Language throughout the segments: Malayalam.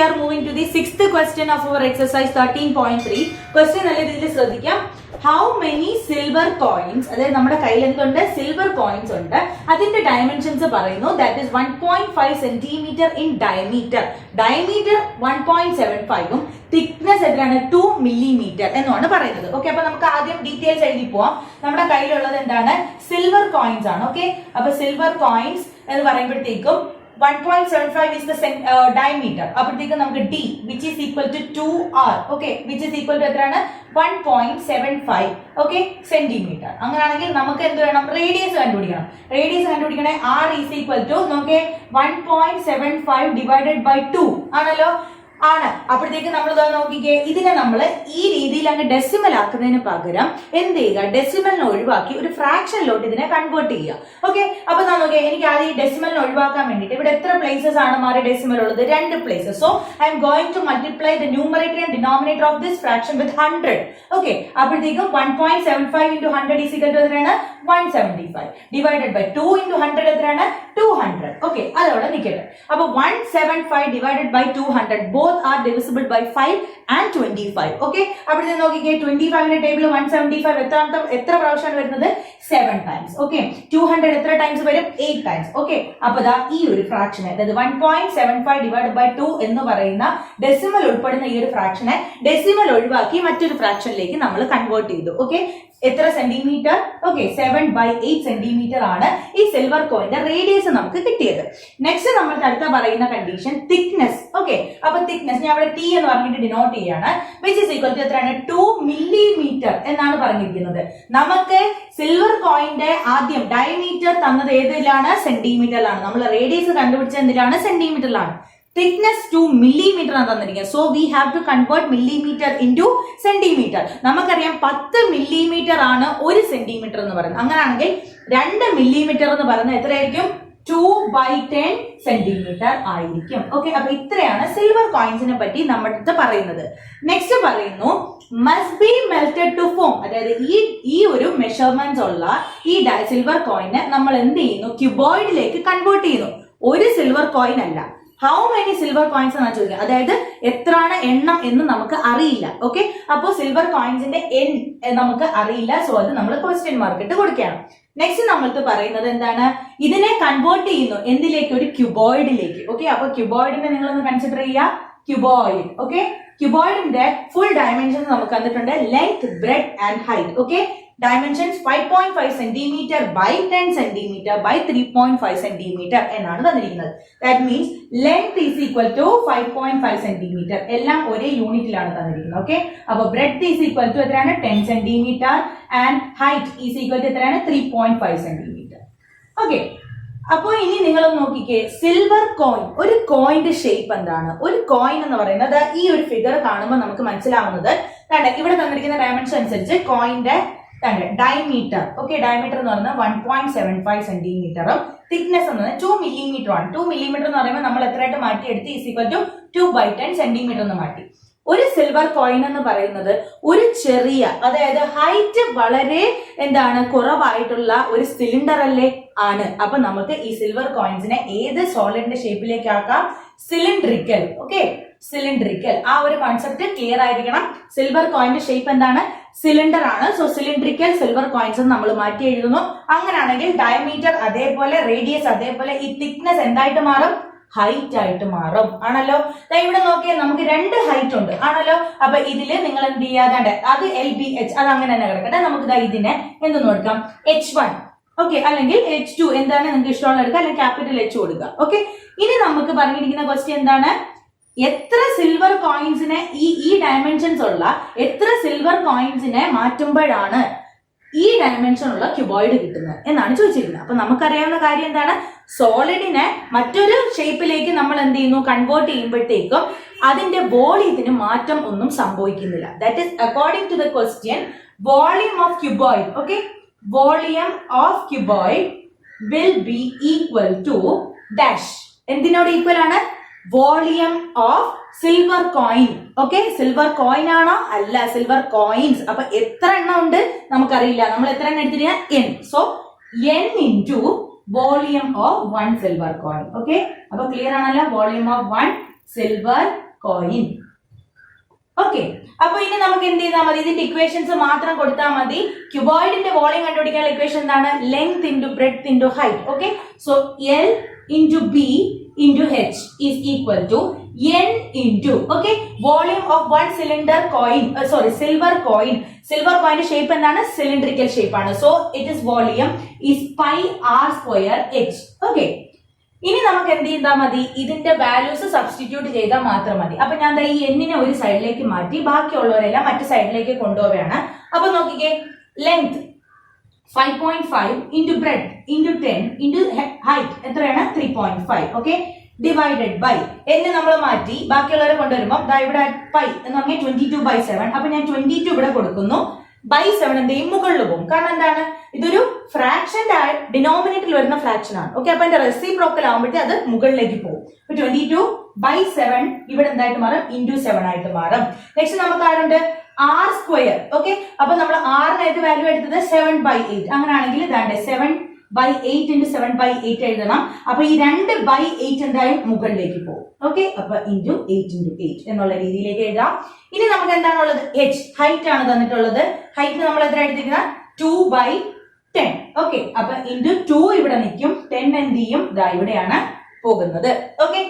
are moving to the sixth question of our exercise 13.3. Question നല്ല രീതിയിൽ ശ്രദ്ധിക്കാം. How many silver coins, അതായത് നമ്മുടെ കയ്യിൽ എന്തുണ്ട്, സിൽവർ കോയിൻസ് ഉണ്ട്, അതിന്റെ ഡയമെൻഷൻസ് പറയുന്നു. That is 1.5 centimetre in diameter. Diameter 1.75ഉം തിക്നെസ് എത്രയാണ് 2 മില്ലിമീറ്റർ എന്നുമാണ് പറയുന്നത്. ഓക്കെ, അപ്പൊ നമുക്ക് ആദ്യം ഡീറ്റെയിൽസ് എഴുതി പോവാം. നമ്മുടെ കയ്യിലുള്ളത് എന്താണ്, സിൽവർ കോയിൻസ് ആണ്. ഓക്കെ, അപ്പൊ സിൽവർ കോയിൻസ് എന്ന് പറയുമ്പോഴത്തേക്കും 1.75 is the diameter. അപ്പോഴത്തേക്കും നമുക്ക് D which is equal to 2R. okay, which is equal to എത്രയാണ് 1.75 okay സെന്റിമീറ്റർ. അങ്ങനെയാണെങ്കിൽ നമുക്ക് എന്ത് വേണം, റേഡിയസ് കണ്ടുപിടിക്കണം. റേഡിയസ് കണ്ടുപിടിക്കണേ R is equal to നോക്കേ 1.75 divided by 2 ആണല്ലോ, ആണ്. അപ്പോഴത്തേക്ക് നമ്മൾ നോക്കിക്കേ, ഇതിനെ നമ്മൾ ഈ രീതിയിൽ അങ്ങ് ഡെസിമൽ ആക്കുന്നതിന് പകരം എന്ത് ചെയ്യുക, ഡെസിമലിനെ ഒഴിവാക്കി ഒരു ഫ്രാക്ഷനിലോട്ട് ഇതിനെ കൺവേർട്ട് ചെയ്യുക. ഓക്കെ, അപ്പൊ നോക്കിയേ, എനിക്ക് ആദ്യം ഈ ഡെസിമലിനെ ഒഴിവാക്കാൻ വേണ്ടിയിട്ട് ഇവിടെ എത്ര പ്ലേസസ് ആണ് മാറി ഡെസിമൽ ഉള്ളത്, 2 places. So I am going to multiply the numerator and denominator of this fraction with 100. Okay, അപ്പോഴത്തേക്കും 1.75 into 100 is equal to എത്രയാണ് 175 ഡിവൈഡഡ് ബൈ 2 into 100 എത്രയാണ് 200. ഓക്കെ, അതവിടെ നിൽക്കട്ടെ. അപ്പൊ 175 divided by 200 both are divisible by 5 and 25. Okay, അവിടെ നോക്കിക്കേ, 25ന്റെ ടേബിൾ 175 എത്ര പ്രാവശ്യമാണ് വരുന്നത്, 7 ടൈംസ്. ഓക്കെ, 200 എത്ര ടൈംസ് വരും, 8 ടൈംസ്. ഓക്കെ, അപ്പൊ ദാ ഈ ഒരു ഫ്രാക്ഷനെ, അതായത് 1.75 ഡിവൈഡ് ബൈ 2 എന്ന് പറയുന്ന ഡെസിമൽ ഉൾപ്പെടുന്ന ഈ ഒരു ഫ്രാക്ഷനെ ഡെസിമൽ ഒഴിവാക്കി മറ്റൊരു ഫ്രാക്ഷനിലേക്ക് നമ്മൾ കൺവേർട്ട് ചെയ്തു. ഓക്കെ, എത്ര സെന്റിമീറ്റർ, ഓക്കെ 7/8 സെന്റിമീറ്റർ ആണ് ഈ സിൽവർ കോയിന്റെ റേഡിയസ് നമുക്ക് കിട്ടിയത്. നെക്സ്റ്റ് നമ്മൾ അടുത്ത പറയുന്ന കണ്ടീഷൻ തിക്നെസ്. ഓക്കെ, അപ്പൊ തിക്നെസ് ഞാൻ അവിടെ T എന്ന് പറഞ്ഞിട്ട് ഡിനോട്ട് ചെയ്യാണ്, വിച്ച് ഇസ് ഈക്വൽ ടു എത്രയാണ് 2 മില്ലിമീറ്റർ എന്നാണ് പറഞ്ഞിരിക്കുന്നത്. നമുക്ക് സിൽവർ കോയിന്റെ ആദ്യം ഡയമീറ്റർ തന്നത് ഏതിലാണ്, സെന്റിമീറ്ററിലാണ്. നമ്മൾ റേഡിയസ് കണ്ടുപിടിച്ച എന്തിലാണ്, സെന്റിമീറ്ററിലാണ്. thickness 2 millimeter ആണ് തന്നിരിക്കുന്നത്. So we have to convert millimetre into centimetre. നമുക്കറിയാം 10 മില്ലിമീറ്റർ ആണ് 1 സെന്റിമീറ്റർ എന്ന് പറയുന്നത്. അങ്ങനെയാണെങ്കിൽ 2 മില്ലിമീറ്റർ എന്ന് പറയുന്നത് എത്രയായിരിക്കും, 2/10 സെന്റിമീറ്റർ ആയിരിക്കും. ഓക്കെ, അപ്പൊ ഇത്രയാണ് സിൽവർ കോയിൻസിനെ പറ്റി നമ്മുടെ അടുത്ത് പറയുന്നത്. നെക്സ്റ്റ് പറയുന്നു must be melted to form. അതായത് ഈ ഒരു മെഷർമെന്റ്സ് ഉള്ള ഈ സിൽവർ കോയിനെ നമ്മൾ എന്ത് ചെയ്യുന്നു, ക്യൂബോയിഡിലേക്ക് കൺവേർട്ട് ചെയ്യുന്നു. ഒരു സിൽവർ കോയിൻ അല്ല, ഹൗ മെനി സിൽവർ കോയിൻസ് എന്നാണ് ചോദിക്കുക. അതായത് എത്രയാണ് എണ്ണം എന്ന് നമുക്ക് അറിയില്ല. ഓക്കെ, അപ്പോൾ സിൽവർ കോയിൻസിന്റെ നമുക്ക് അറിയില്ല. സോ അത് നമ്മൾ ക്വസ്റ്റ്യൻ മാർക്ക് ഇട്ട് കൊടുക്കണം. നെക്സ്റ്റ് നമ്മൾക്ക് പറയുന്നത് എന്താണ്, ഇതിനെ കൺവേർട്ട് ചെയ്യുന്നു എന്തിലേക്ക്, ഒരു ക്യൂബോയിഡിലേക്ക്. ഓക്കെ, അപ്പൊ ക്യൂബോയിഡിനെ നിങ്ങളൊന്ന് കൺസിഡർ ചെയ്യുക, ക്യൂബോയിഡ്. ഓക്കെ, ക്യൂബോയിഡിന്റെ ഫുൾ ഡയമെൻഷൻസ് നമുക്ക് തന്നിട്ടുണ്ട്, length, breadth and height. Okay, dimensions 5.5 centimetre by 10 centimetre by 3.5 centimetre എന്നാണ് തന്നിരിക്കുന്നത്. That means length is equal to 5.5 centimetre. എല്ലാം ഒരേ യൂണിറ്റിലാണ് തന്നിരിക്കുന്നത്. ഓക്കെ, അപ്പൊ ബ്രെഡ്ത്ത് ഈസ് ഈക്വൽ ടു എത്രയാണ് 10 centimetre and height is equal to എത്രയാണ് 3.5 സെന്റിമീറ്റർ. ഓക്കെ, അപ്പോൾ ഇനി നിങ്ങൾ നോക്കിക്കേ, സിൽവർ കോയിൻ, ഒരു കോയിന്റെ ഷേപ്പ് എന്താണ്, ഒരു കോയിൻ എന്ന് പറയുന്നത് ഈ ഒരു ഫിഗർ കാണുമ്പോൾ നമുക്ക് മനസ്സിലാവുന്നത് ഇവിടെ തന്നിരിക്കുന്ന ഡയമെൻഷൻ അനുസരിച്ച് കോയിന്റെ ഡയമീറ്റർ. ഓക്കെ, ഡയമീറ്റർ എന്ന് പറയുന്നത് 1.75 സെന്റിമീറ്ററും തിക്നെസ് എന്ന് പറയുന്നത് 2 മില്ലിമീറ്റർ ആണ്. 2 മില്ലിമീറ്റർ എന്ന് പറയുമ്പോൾ നമ്മൾ എത്രയായിട്ട് മാറ്റിയെടുത്ത് ഈസ് ഈക്വൽ ടു 2/10 സെന്റിമീറ്റർ എന്ന് മാറ്റി. ഒരു സിൽവർ കോയിൻ എന്ന് പറയുന്നത് ഒരു ചെറിയ, അതായത് ഹൈറ്റ് വളരെ കുറവായിട്ടുള്ള ഒരു സിലിണ്ടർ അല്ലേ, ആണ്. അപ്പൊ നമുക്ക് ഈ സിൽവർ കോയിൻസിനെ ഏത് സോളിഡിന്റെ ഷേപ്പിലേക്ക് ആക്കാം, സിലിണ്ടറിക്കൽ. ഓക്കെ, സിലിണ്ടറിക്കൽ, ആ ഒരു കോൺസെപ്റ്റ് ക്ലിയർ ആയിരിക്കണം. സിൽവർ കോയിന്റെ ഷേപ്പ് എന്താണ്, സിലിണ്ടർ ആണ്. സോ സിലിണ്ടറിക്കൽ സിൽവർ കോയിൻസ് നമ്മൾ മാറ്റി എഴുതുന്നു. അങ്ങനെയാണെങ്കിൽ ഡയമീറ്റർ അതേപോലെ, റേഡിയസ് അതേപോലെ, ഈ തിക്നെസ് എന്തായിട്ട് മാറും, ഹൈറ്റ് ആയിട്ട് മാറും. ആണല്ലോ, ഇവിടെ നോക്കിയാൽ നമുക്ക് 2 ഹൈറ്റ് ഉണ്ട്. ആണല്ലോ, അപ്പൊ ഇതില് നിങ്ങൾ എന്ത് ചെയ്യാതെ അത് LBH അത് അങ്ങനെ തന്നെ കിടക്കട്ടെ. നമുക്ക് ഇതിനെ എന്ത് നോക്കാം, H1. ഓക്കെ, അല്ലെങ്കിൽ H2 എന്താണ് നിങ്ങൾക്ക് ഇഷ്ടമുള്ള എടുക്കുക, അല്ലെങ്കിൽ ക്യാപിറ്റൽ H കൊടുക്കുക. ഓക്കെ, ഇനി നമുക്ക് പറഞ്ഞിരിക്കുന്ന ക്വസ്റ്റ്യൻ എന്താണ്, എത്ര സിൽവർ കോയിൻസിനെ ഈ ഡയമെൻഷൻസ് ഉള്ള എത്ര സിൽവർ കോയിൻസിനെ മാറ്റുമ്പോഴാണ് ഈ ഡയമെൻഷൻ ഉള്ള ക്യൂബോയിഡ് കിട്ടുന്നത് എന്നാണ് ചോദിച്ചിരിക്കുന്നത്. അപ്പൊ നമുക്കറിയാവുന്ന കാര്യം എന്താണ്, സോളിഡിനെ മറ്റൊരു ഷേപ്പിലേക്ക് നമ്മൾ എന്ത് ചെയ്യുന്നു, കൺവേർട്ട് ചെയ്യുമ്പോഴത്തേക്കും അതിന്റെ വോളിയത്തിന് മാറ്റം ഒന്നും സംഭവിക്കുന്നില്ല. That is according to the question, volume of cuboid. Okay, volume of cuboid will be equal to dash. എന്തിനോട് ഈക്വൽ ആണ്, volume of silver coin. Okay, silver coin ആണോ, അല്ല, സിൽവർ കോയിൻസ്. അപ്പൊ എത്ര എണ്ണം ഉണ്ട് നമുക്കറിയില്ല, നമ്മൾ എത്ര എണ്ണം എടുത്തിരിക്കുക, N. So N into volume of 1 silver coin. Okay, അപ്പൊ ക്ലിയർ ആണല്ലോ, volume of 1 silver coin. Okay, അപ്പൊ ഇനി നമുക്ക് എന്ത് ചെയ്താൽ മതി, ഇതിന്റെ ഇക്വേഷൻസ് മാത്രം കൊടുത്താൽ മതി. ക്യൂബോയിഡിന്റെ വോളിയം കണ്ടുപിടിക്കാനുള്ള ഇക്വേഷൻ എന്താണ്, length into breadth into height. Okay, so L into B into H is equal to n into, okay, volume of one cylinder coin, silver coin. Silver coin shape എന്താണ്, cylindrical shape ആണ്. So it is volume is pi r square h. Okay, ഇനി നമുക്ക് എന്ത് ചെയ്താൽ മതി, ഇതിന്റെ വാല്യൂസ് സബ്സ്റ്റിറ്റ്യൂട്ട് ചെയ്താൽ മാത്രം മതി. അപ്പൊ ഞാൻ ഈ n ഒരു സൈഡിലേക്ക് മാറ്റി ബാക്കിയുള്ളവരെല്ലാം മറ്റു സൈഡിലേക്ക് കൊണ്ടുപോവുകയാണ്. അപ്പൊ നോക്കിക്കേ, length 5.5 into breadth into 10 into height എത്രയാണ്, 3.5. ഓക്കെ, ഡിവൈഡഡ് ബൈ എന്ന് നമ്മൾ മാറ്റി ബാക്കിയുള്ളവരെ കൊണ്ടുവരുമ്പോൾ ഇവിടെ പൈ എന്ന് പറഞ്ഞാൽ 22/7. അപ്പൊ ഞാൻ 22 ഇവിടെ കൊടുക്കുന്നു, ബൈ 7 എന്ത് ചെയ്യും, മുകളിൽ പോകും. കാരണം എന്താണ്, ഇതൊരു ഫ്രാക്ഷന്റെ ഡിനോമിനേറ്ററിൽ വരുന്ന ഫ്രാക്ഷൻ ആണ്. ഓക്കെ, അപ്പൊ എന്റെ റെസിപ്രോക്കൽ ആകുമ്പോഴത്തെ അത് മുകളിലേക്ക് പോകും. 22/7 ഇവിടെ എന്തായിട്ട് മാറും, ഇൻറ്റു 7 ആയിട്ട് മാറും. നെക്സ്റ്റ് നമുക്ക് ആരുണ്ട്, ആർ സ്ക്വയർ. ഓക്കെ, അപ്പൊ നമ്മൾ ആറിനായിട്ട് വാല്യൂ എടുത്തത് 7/8. അങ്ങനെയാണെങ്കിൽ ഇതാണ്ട് 7/8 into 7/8 എഴുതണം. അപ്പൊ ഈ 2/8 എന്തായാലും മുകളിലേക്ക് പോകും. ഓക്കെ, അപ്പൊ ഇൻറ്റു 8 into 8 എന്നുള്ള രീതിയിലേക്ക് എഴുതാം. ഇനി നമുക്ക് എന്താണുള്ളത്, എച്ച് ഹൈറ്റ് ആണ് തന്നിട്ടുള്ളത്. ഹൈറ്റ് നമ്മൾ എത്ര എടുത്തിരിക്കുന്ന, 2/10. ഓക്കെ, അപ്പൊ ഇൻറ്റു 2 ഇവിടെ നിൽക്കും, 10 എന്ത് ചെയ്യും, ഇതാ ഇവിടെയാണ് പോകുന്നത്. ഓക്കെ,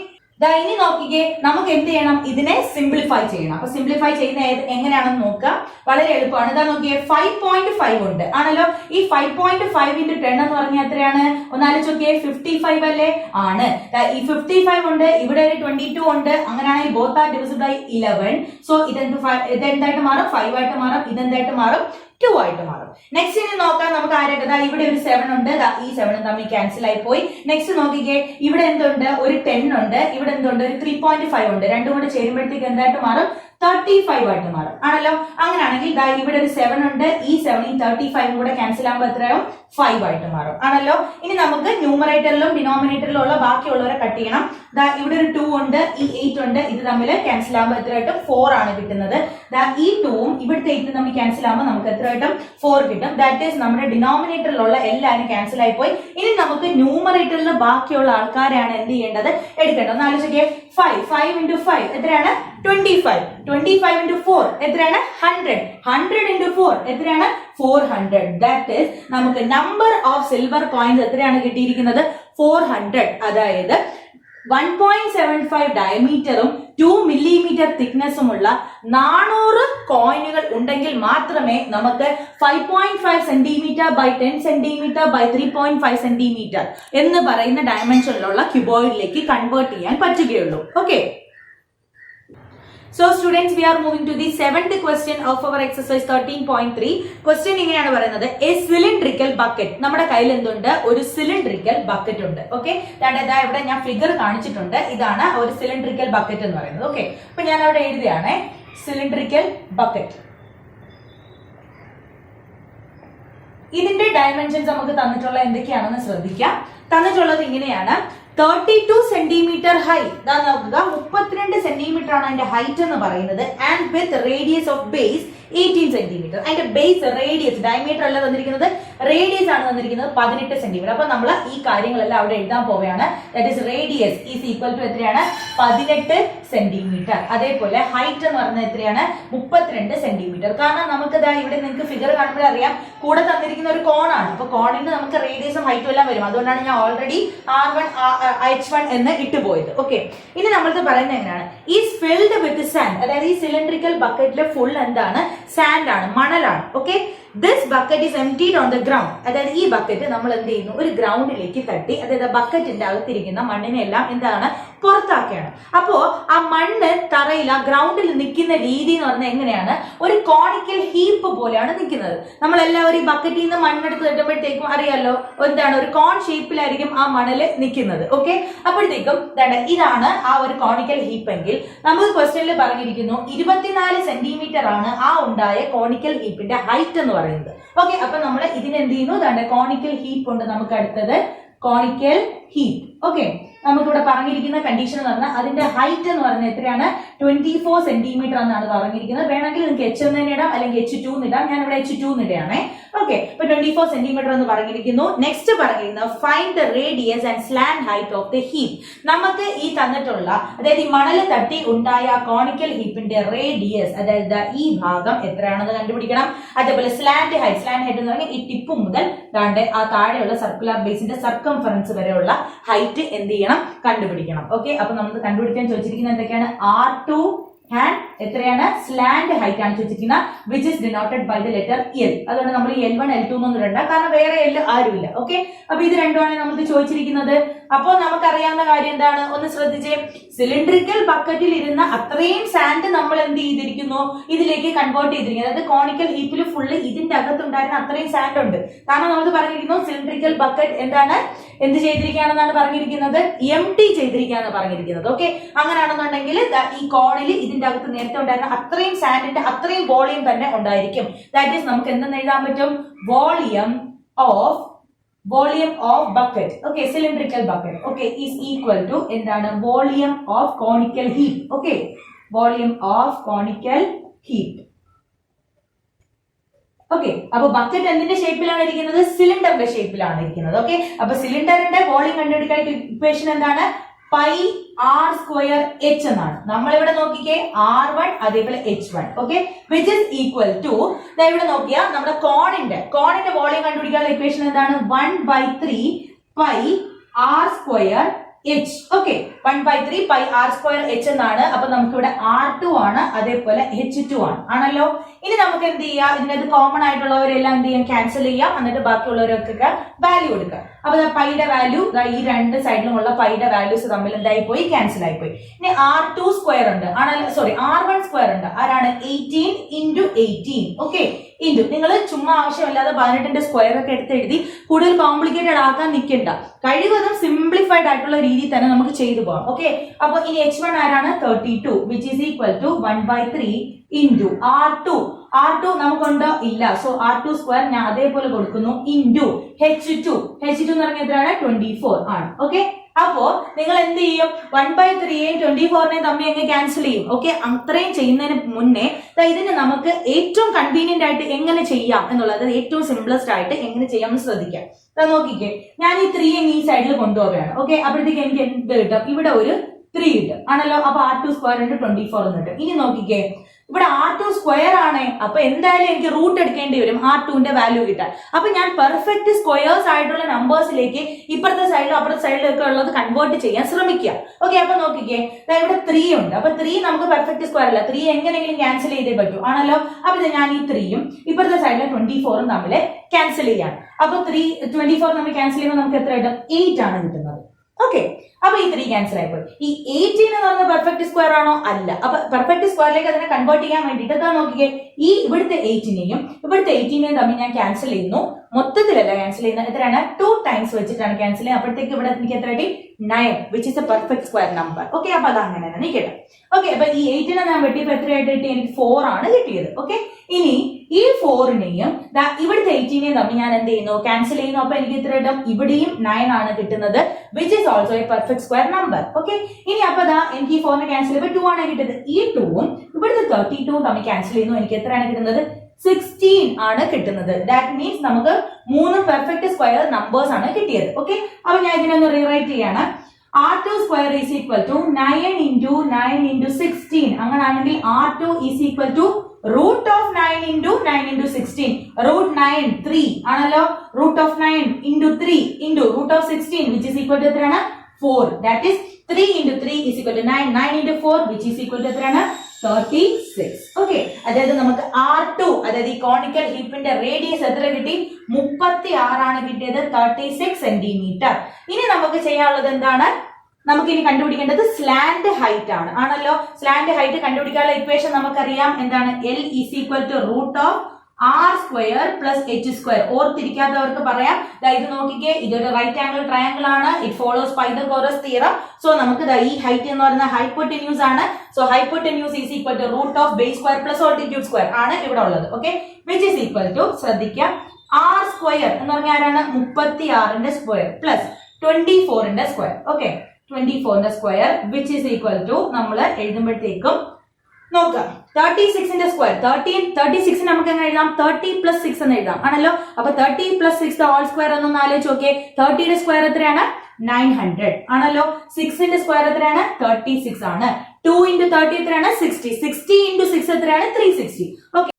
ഇനി നോക്കിക്കേ, നമുക്ക് എന്ത് ചെയ്യണം, ഇതിനെ സിംപ്ലിഫൈ ചെയ്യണം. അപ്പൊ സിംപ്ലിഫൈ ചെയ്യുന്ന എങ്ങനെയാണെന്ന് നോക്കാം, വളരെ എളുപ്പമാണ്. ഇതാ നോക്കിയേ, 5.5 ഉണ്ട് ആണല്ലോ. ഈ 5.5 into 10 എന്ന് പറഞ്ഞാൽ എത്രയാണ്, ഒന്നാലോചിച്ച് നോക്കിയേ, 55 അല്ലേ, ആണ്. ഈ 55 ഉണ്ട്, ഇവിടെ ഒരു 22 ഉണ്ട്. അങ്ങനെയാണെങ്കിൽ both are divisible by 11. So ഇതെന്തായിട്ട് മാറും, 5 ആയിട്ട് മാറും. ഇതെന്തായിട്ട് മാറും, 2 ആയിട്ട് മാറും. നെക്സ്റ്റ് ഇനി നോക്കാം, നമുക്ക് ആരൊക്കെ, ഇവിടെ ഒരു 7 ഉണ്ട്, ഈ 7 തമ്മിൽ ക്യാൻസൽ ആയി പോയി. നെക്സ്റ്റ് നോക്കിക്കേ, ഇവിടെ എന്തുണ്ട്, ഒരു 10 ഉണ്ട്, ഇവിടെ എന്തുണ്ട്, ഒരു 3.5 ഉണ്ട്. രണ്ടും കൂടെ ചേരുമ്പോഴത്തേക്ക് എന്തായിട്ട് മാറും, 35 ആയിട്ട് മാറും ആണല്ലോ. അങ്ങനെയാണെങ്കിൽ ഇവിടെ ഒരു 7 ഉണ്ട്, ഈ 7 35 കൂടെ ക്യാൻസൽ ആകുമ്പോൾ എത്രയാവും, 5 ആയിട്ട് മാറും ആണല്ലോ. ഇനി നമുക്ക് ന്യൂമറേറ്ററിലും ഡിനോമിനേറ്ററിലും ഉള്ള ബാക്കിയുള്ളവരെ കട്ട് ചെയ്യണം. ഇവിടെ ഒരു 2 ഉണ്ട്, ഈ 8 ഉണ്ട്, ഇത് തമ്മിൽ ക്യാൻസൽ ആകുമ്പോൾ എത്രയായിട്ടും 4 ആണ് കിട്ടുന്നത്. ഈ 2ഉം ഇവിടുത്തെ 8 തമ്മിൽ ക്യാൻസൽ ആകുമ്പോൾ നമുക്ക് എത്രയായിട്ടും 4 കിട്ടും. ദാറ്റ് ഈസ് നമ്മുടെ ഡിനോമിനേറ്ററിലുള്ള എല്ലാവരും ക്യാൻസൽ ആയി പോയി. ഇനി നമുക്ക് ന്യൂമറേറ്ററിൽ ബാക്കിയുള്ള ആൾക്കാരെയാണ് എന്ത് ചെയ്യേണ്ടത്, എടുക്കേണ്ടത്. ഒന്ന് ആലോചിക്കേ, 5 into 5 എത്രയാണ്, 25. 25 into 4 എത്രയാണ്, 100. 100 into 4 എത്രയാണ്, 400. ദാറ്റ് ഈസ് നമുക്ക് നമ്പർ ഓഫ് സിൽവർ കോയിൻസ് എത്രയാണ് കിട്ടിയിരിക്കുന്നത്, 400. അതായത് 1.75 ഡയമീറ്ററും 2 millimeter തിക്നെസ്സുമുള്ള 400 കോയിനുകൾ ഉണ്ടെങ്കിൽ മാത്രമേ നമുക്ക് 5.5 centimetre by 10 centimetre by 3.5 centimetre എന്ന് പറയുന്ന ഡയമെൻഷനിലുള്ള ക്യൂബോയിഡിലേക്ക് കൺവേർട്ട് ചെയ്യാൻ പറ്റുകയുള്ളൂ. Okay, so students, we are moving to the 7th question of our exercise 13.3. question ഇങ്ങനെയാണ് പറയുന്നത്, a cylindrical bucket. നമ്മുടെ കയ്യിൽ എന്തുണ്ട്, ഒരു cylindrical bucket ഉണ്ട്. ഓക്കെ, ഇവിടെ ഞാൻ ഫിഗർ കാണിച്ചിട്ടുണ്ട്. ഇതാണ് ഒരു cylindrical bucket എന്ന് പറയുന്നത്. ഓക്കെ, അപ്പൊ ഞാൻ അവിടെ എഴുതിയാണ് cylindrical bucket. ഇതിന്റെ ഡയമെൻഷൻസ് നമുക്ക് തന്നിട്ടുള്ള എന്തൊക്കെയാണെന്ന് ശ്രദ്ധിക്കാം. തന്നിട്ടുള്ളത് ഇങ്ങനെയാണ്, 32 സെന്റിമീറ്റർ ഹൈ. ഇതാ നോക്കുക, 32 സെന്റിമീറ്റർ ആണ് അതിന്റെ ഹൈറ്റ് എന്ന് പറയുന്നത്. And with radius of base 18 centimetre. അതിന്റെ ബേസ് റേഡിയസ്, ഡയമീറ്റർ അല്ല തന്നിരിക്കുന്നത്, റേഡിയസ് ആണ് തന്നിരിക്കുന്നത് 18 സെന്റിമീറ്റർ. അപ്പൊ നമ്മൾ ഈ കാര്യങ്ങളെല്ലാം അവിടെ എഴുതാൻ പോവുകയാണ്. That is radius is equal to എത്രയാണ്, 18 സെന്റിമീറ്റർ. അതേപോലെ ഹൈറ്റ് എന്ന് പറയുന്നത് എത്രയാണ്, 32 സെന്റിമീറ്റർ. കാരണം നമുക്ക് ഇവിടെ നിങ്ങൾക്ക് ഫിഗർ കാണുമ്പോൾ അറിയാം, കൂടെ തന്നിരിക്കുന്ന ഒരു കോണാണ്. അപ്പൊ കോണിന് നമുക്ക് റേഡിയസും ഹൈറ്റും എല്ലാം വരും. അതുകൊണ്ടാണ് ഞാൻ ഓൾറെഡി R1 H1 എന്ന് ഇട്ടുപോയത്. ഓക്കെ, ഇനി നമ്മൾക്ക് പറയുന്നത് എങ്ങനെയാണ്, ഈസ് ഫിൽഡ് വിത്ത് സാൻഡ്. അതായത് ഈ സിലിണ്ടറിക്കൽ ബക്കറ്റിലെ ഫുൾ എന്താണ്, സാൻഡ് ആണ്, മണലാണ്. Okay, this bucket is emptied on the ground. അതായത് ഈ ബക്കറ്റ് നമ്മൾ എന്ത് ചെയ്യുന്നു, ഒരു ഗ്രൗണ്ടിലേക്ക് തട്ടി, അതായത് ബക്കറ്റിന്റെ അകത്തിരിക്കുന്ന മണ്ണിനെ എല്ലാം എന്താണ്, പുറത്താക്കുകയാണ്. അപ്പോ ആ മണ്ണ് തറയിൽ, ആ ഗ്രൗണ്ടിൽ നിൽക്കുന്ന രീതി എന്ന് പറഞ്ഞാൽ എങ്ങനെയാണ്, ഒരു കോണിക്കൽ ഹീപ്പ് പോലെയാണ് നിൽക്കുന്നത്. നമ്മളെല്ലാവരും ഈ ബക്കറ്റിൽ നിന്ന് മണ്ണെടുത്ത് തട്ടുമ്പോഴത്തേക്കും അറിയാലോ, എന്താണ്, ഒരു കോൺ ഷേപ്പിലായിരിക്കും ആ മണല് നിൽക്കുന്നത്. ഓക്കെ, അപ്പോഴത്തേക്കും ഇതാണ് ആ ഒരു കോണിക്കൽ ഹീപ്പ് എങ്കിൽ നമുക്ക് ക്വസ്റ്റ്യനിൽ പറഞ്ഞിരിക്കുന്നു 24 സെന്റിമീറ്റർ ആണ് ആ ഉണ്ടായ കോണിക്കൽ ഹീപ്പിന്റെ ഹൈറ്റ് എന്ന് പറയുന്നത്. ഓക്കെ, അപ്പൊ നമ്മൾ ഇതിനെന്ത് ചെയ്യുന്നു, കോണിക്കൽ ഹീപ്പ് ഉണ്ട് നമുക്ക് അടുത്തത്, കോണിക്കൽ ഹീപ്പ്. ഓക്കെ, നമുക്കിവിടെ പറഞ്ഞിരിക്കുന്ന കണ്ടീഷൻ എന്ന് പറഞ്ഞാൽ അതിന്റെ ഹൈറ്റ് എന്ന് പറഞ്ഞാൽ എത്രയാണ് 24 സെന്റിമീറ്റർ എന്നാണ് പറഞ്ഞിരിക്കുന്നത്. വേണമെങ്കിൽ നിങ്ങൾക്ക് H എന്ന് ഇടാം അല്ലെങ്കിൽ H2 എന്ന് ഇടാം. ഞാൻ ഇവിടെ H2 എന്ന് ഇടുകയാണേ. ഓക്കെ, അപ്പൊ 24 സെന്റിമീറ്റർ എന്ന് പറഞ്ഞിരിക്കുന്നു. നെക്സ്റ്റ് പറഞ്ഞിരിക്കുന്നത് find the radius and slant height of the heap. നമുക്ക് ഈ തന്നിട്ടുള്ള അതായത് ഈ മണൽ തട്ടി ഉണ്ടായ കോണിക്കൽ ഹീപ്പിന്റെ റേഡിയസ് അതായത് ഈ ഭാഗം എത്രയാണെന്ന് കണ്ടുപിടിക്കണം. അതേപോലെ സ്ലാന്റ് ഹൈറ്റ് എന്ന് പറഞ്ഞാൽ ഈ ടിപ്പ് മുതൽ ആ താഴെയുള്ള സർക്കുലർ ബേസിന്റെ സർക്കംഫറൻസ് വരെയുള്ള ഹൈറ്റ് എന്ത് ചെയ്യണം, കണ്ടുപിടിക്കണം. ഓക്കെ, അപ്പൊ നമുക്ക് കണ്ടുപിടിക്കാൻ ചോദിച്ചിരിക്കുന്നത് എന്തൊക്കെയാണ്? R2 ആൻഡ് എത്രയാണ് സ്ലാന്റ് ഹൈറ്റ് ആണ് ചോദിച്ചിരിക്കുന്നത്, which is denoted by the letter L. അതുകൊണ്ട് നമ്മൾ L1 L2 എന്നൊന്നും ഇടണ്ട, കാരണം വേറെ L ആരുമില്ല. ഓക്കെ, അപ്പൊ ഇത് രണ്ടുമാണ് നമുക്ക് ചോദിച്ചിരിക്കുന്നത്. അപ്പോൾ നമുക്കറിയാവുന്ന കാര്യം എന്താണ്, ഒന്ന് ശ്രദ്ധിച്ചേ. സിലിണ്ടറിക്കൽ ബക്കറ്റിൽ ഇരുന്ന അത്രയും സാൻഡ് നമ്മൾ എന്ത് ചെയ്തിരിക്കുന്നു, ഇതിലേക്ക് കൺവേർട്ട് ചെയ്തിരിക്കുന്നത്. അതായത് കോണിക്കൽ ഹീപ്പിൽ ഫുള്ള് ഇതിന്റെ അകത്തുണ്ടായിരുന്ന അത്രയും സാൻഡ് ഉണ്ട്. കാരണം നമുക്ക് പറഞ്ഞിരിക്കുന്നു സിലിണ്ടറിക്കൽ ബക്കറ്റ് എന്താണ്, എന്ത് ചെയ്തിരിക്കുകയാണെന്നാണ് പറഞ്ഞിരിക്കുന്നത്, എംപ്റ്റി ചെയ്തിരിക്കുകയാണ് പറഞ്ഞിരിക്കുന്നത്. ഓക്കെ, അങ്ങനെയാണെന്നുണ്ടെങ്കിൽ ഈ കോണിൽ ഇതിന്റെ അകത്ത് നേരത്തെ ഉണ്ടായിരുന്ന അത്രയും സാൻഡിന്റെ അത്രയും വോളിയം തന്നെ ഉണ്ടായിരിക്കും. ദാറ്റ് ഈസ് നമുക്ക് എന്തെന്ന് എഴുതാൻ പറ്റും, volume of bucket. Okay, cylindrical bucket. Okay, is equal to എന്താണ്, volume of conical heap. Okay, volume of conical heap. Okay, അപ്പൊ ബക്കറ്റ് എന്തിന്റെ ഷേപ്പിലാണ് ഇരിക്കുന്നത്, സിലിണ്ടറിന്റെ ഷേപ്പിലാണ് ഇരിക്കുന്നത്. ഓക്കെ, അപ്പൊ സിലിണ്ടറിന്റെ വോളിയം കണ്ടുപിടിക്കാൻ ഇക്വേഷൻ എന്താണ്, പൈ ആർ സ്ക്വയർ എച്ച് എന്നാണ്. നമ്മളിവിടെ നോക്കിക്കേ R1 അതേപോലെ H1. Okay, which is equal to ഇവിടെ നോക്കിയാ നമ്മുടെ കോണിന്റെ വോളിയം കണ്ടുപിടിക്കാനുള്ള ഇക്വേഷൻ എന്താണ്, 1/3 pi R square H. Okay, 1/3 pi R square H എന്നാണ്. അപ്പൊ നമുക്കിവിടെ R2 ആണ് അതേപോലെ H2 ആണല്ലോ. ഇനി നമുക്ക് എന്ത് ചെയ്യാം, ഇതിനകത്ത് കോമൺ ആയിട്ടുള്ളവരെല്ലാം എന്ത് ചെയ്യാം, ക്യാൻസൽ ചെയ്യാം. എന്നിട്ട് ബാക്കിയുള്ളവരൊക്കെ വാല്യൂ കൊടുക്കുക. അപ്പൊ പൈയുടെ വാല്യൂ ഈ രണ്ട് സൈഡിലുമുള്ള പൈയുടെ വാല്യൂസ് തമ്മിൽ എന്തായി പോയി, ക്യാൻസൽ ആയി പോയി. ഇനി R2 സ്ക്വയർ ഉണ്ട്, ആണല്ലോ, സോറി R1 സ്ക്വയർ ഉണ്ട്. ആരാണ്, 18 × 18. ഓക്കെ, ഇൻറ്റു നിങ്ങൾ ചുമ്മാ ആവശ്യമില്ലാതെ 18ന്റെ സ്ക്വയർ ഒക്കെ എടുത്ത് എഴുതി കൂടുതൽ കോംപ്ലിക്കേറ്റഡ് ആക്കാൻ നിൽക്കണ്ട. കഴിവതും സിംപ്ലിഫൈഡ് ആയിട്ടുള്ള രീതിയിൽ തന്നെ നമുക്ക് ചെയ്തു പോകാം. ഓക്കെ, അപ്പൊ ഇനി H1 ആരാണ്, 32 which is equal to 1/3 into R2 നമുക്കുണ്ടോ, ഇല്ല. സോ R2 സ്ക്വയർ ഞാൻ അതേപോലെ കൊടുക്കുന്നു ഇൻറ്റു H2 എന്ന് പറഞ്ഞാൽ എത്രയാണ്, 24 ആണ്. ഓക്കെ, അപ്പോ നിങ്ങൾ എന്ത് ചെയ്യും, 1/3യും 24നെയും തമ്മിൽ എങ്ങനെ ക്യാൻസൽ ചെയ്യും. ഓക്കെ, അത്രയും ചെയ്യുന്നതിന് മുന്നേ ഇതിന് നമുക്ക് ഏറ്റവും കൺവീനിയന്റ് ആയിട്ട് എങ്ങനെ ചെയ്യാം എന്നുള്ളത്, ഏറ്റവും സിംപ്ലസ്റ്റ് ആയിട്ട് എങ്ങനെ ചെയ്യാം എന്ന് ശ്രദ്ധിക്കാം. നോക്കിക്കേ, ഞാൻ ഈ 3 ഈ സൈഡിൽ കൊണ്ടുപോവുകയാണ്. ഓക്കെ, അപ്പോഴത്തേക്ക് എനിക്ക് എന്ത് കിട്ടും, ഇവിടെ ഒരു 3 കിട്ടും, ആണല്ലോ. അപ്പൊ R2 സ്ക്വയർ × 24 എന്ന് കിട്ടും. ഇനി നോക്കിക്കേ, ഇവിടെ R2 സ്ക്വയർ ആണ്. അപ്പൊ എന്തായാലും എനിക്ക് റൂട്ട് എടുക്കേണ്ടി വരും R2ന്റെ വാല്യൂ കിട്ടാൻ. അപ്പൊ ഞാൻ പെർഫെക്റ്റ് സ്ക്വയേഴ്സ് ആയിട്ടുള്ള നമ്പേഴ്സിലേക്ക് ഇപ്പുറത്തെ സൈഡിലും അപ്പുറത്തെ സൈഡിലും ഒക്കെ ഉള്ളത് കൺവേർട്ട് ചെയ്യാൻ ശ്രമിക്കുക. ഓക്കെ, അപ്പൊ നോക്കിക്കേ, ഇവിടെ 3 ഉണ്ട്. അപ്പൊ 3 നമുക്ക് പെർഫെക്റ്റ് സ്ക്വയർ അല്ല, 3 എങ്ങനെയെങ്കിലും ക്യാൻസൽ ചെയ്തേ പറ്റൂ, ആണല്ലോ. അപ്പൊ ഞാൻ ഈ 3യും ഇപ്പുറത്തെ സൈഡിലെ 24ഉം തമ്മിൽ ക്യാൻസൽ ചെയ്യാം. അപ്പൊ 24 നമ്മൾ ക്യാൻസൽ ചെയ്യുമ്പോൾ നമുക്ക് എത്ര കിട്ടും, 8 ആണ് കിട്ടുന്നത്. ഓക്കെ, അപ്പൊ ഈ 3 ക്യാൻസൽ ആയിപ്പോയി. ഈ 18 എന്ന് പറഞ്ഞ പെർഫെക്റ്റ് സ്ക്വയർ ആണോ, അല്ല. അപ്പൊ പെർഫെക്റ്റ് സ്ക്വയറിലേക്ക് അതിനെ കൺവേർട്ട് ചെയ്യാൻ വേണ്ടിയിട്ട് എന്താ നോക്കിക്കേ, ഈ ഇവിടുത്തെ 18നെയും ഇവിടുത്തെ 18നെയും തമ്മിൽ ഞാൻ ക്യാൻസൽ ചെയ്യുന്നു. മൊത്തത്തിലല്ല ക്യാൻസൽ ചെയ്യുന്നത്, എത്രയാണ്, 2 ടൈംസ് വെച്ചിട്ടാണ് ക്യാൻസൽ ചെയ്യുന്നത്. അപ്പോഴത്തേക്ക് ഇവിടെ എനിക്ക് എത്ര കിട്ടി, 9 which is A perfect square number. Okay, അപ്പൊ അത് അങ്ങനെയാണ് നിൽക്കട്ടെ. ഓക്കെ, അപ്പൊ ഈ 8നെ ഞാൻ വെട്ടിയപ്പോ എത്രയായിട്ട് കിട്ടി, എനിക്ക് 4 ആണ് കിട്ടിയത്. ഓക്കെ, ഇനി ഈ 4നെയും ഇവിടുത്തെ 18നെയും തമ്മിൽ ഞാൻ എന്ത് ചെയ്യുന്നു, ക്യാൻസൽ ചെയ്യുന്നു. അപ്പൊ എനിക്ക് എത്ര കിട്ടും, ഇവിടെയും 9 ആണ് കിട്ടുന്നത്, which is also A perfect square number. Okay, ഇനി അപ്പൊ എനിക്ക് ഈ 4നെ ക്യാൻസൽ ചെയ്യുമ്പോൾ 2 ആണ് കിട്ടുന്നത്. ഈ 2ഉം ഇവിടുത്തെ 32ഉം തമ്മിൽ ക്യാൻസൽ ചെയ്യുന്നു. എനിക്ക് എത്രയാണ് കിട്ടുന്നത്, 16 ആണ് കിട്ടുന്നത്. ദാറ്റ് മീൻസ് നമുക്ക് 3 പെർഫെക്റ്റ് സ്ക്വയർ നമ്പേഴ്സ് ആണ് കിട്ടിയത്. ഓക്കെ, അപ്പൊ ഞാൻ ഇതിനൊന്ന് റീറൈറ്റ് ചെയ്യാണ്. R2 square is equal to 9 × 9 × 16. അങ്ങനെയാണെങ്കിൽ R2 is equal to root of 9 × 9 × 16. Root 9 3 ആണല്ലോ. Root of 9 × 3 × root of 16 which is equal to എത്രയാണ്, 4. That is 3 × 3 is equal to 9. 9 × 4 which is equal to എത്രയാണ്, 36. ഓക്കെ, അതായത് നമുക്ക് R2 അതായത് ഈ കോണിക്കൽ ഹീപ്പിന്റെ റേഡിയസ് എത്ര കിട്ടി, 36 ആണ് കിട്ടിയത്, 36 സെന്റിമീറ്റർ. ഇനി നമുക്ക് ചെയ്യാനുള്ളത് എന്താണ്, നമുക്ക് ഇനി കണ്ടുപിടിക്കേണ്ടത് സ്ലാന്റ് ഹൈറ്റ് ആണ്, ആണല്ലോ. സ്ലാന്റ് ഹൈറ്റ് കണ്ടുപിടിക്കാനുള്ള ഇക്വേഷൻ നമുക്കറിയാം, എന്താണ്, L is equal to root of R square plus H square. ഓർത്തിരിക്കാത്തവർക്ക് പറയാം, ഇത് നോക്കിക്കേ, ഇതൊരു റൈറ്റ് ആംഗിൾ ട്രയാംഗിൾ ആണ്. It follows Pythagoras theorem. So നമുക്ക് ഈ ഹൈറ്റ് എന്ന് പറയുന്ന ഹൈപ്പോട്ടന്യൂസ് ആണ്. So hypotenuse is equal to root of base square plus altitude square ആണ് ഇവിടെ ഉള്ളത്. Okay, which is equal to, ശ്രദ്ധിക്കാം, R സ്ക്വയർ എന്ന് പറഞ്ഞാൽ ആരാണ്, 36ന്റെ സ്ക്വയർ പ്ലസ് 24ന്റെ square. Okay, 24 square which is equal to നമ്മൾ എഴുതുമ്പോഴത്തേക്കും നോക്കാം 36 സ്ക്വയർ 36 നമുക്ക് എങ്ങനെ എഴുതാം 30 പ്ലസ് 6 എന്ന് എഴുതാം ആണല്ലോ. അപ്പൊ 30 പ്ലസ് 6 ഹോൾ സ്ക്വയർ എന്നൊന്ന് ആലോചിച്ച് നോക്കിയേ. 30 സ്ക്വയർ എത്രയാണ് 900 ആണല്ലോ. 6 സ്ക്വയർ എത്രയാണ് 36 ആണ്. 2 into 30 എത്രയാണ് 60. 60 into 6 എത്രയാണ് 360. ഓക്കെ,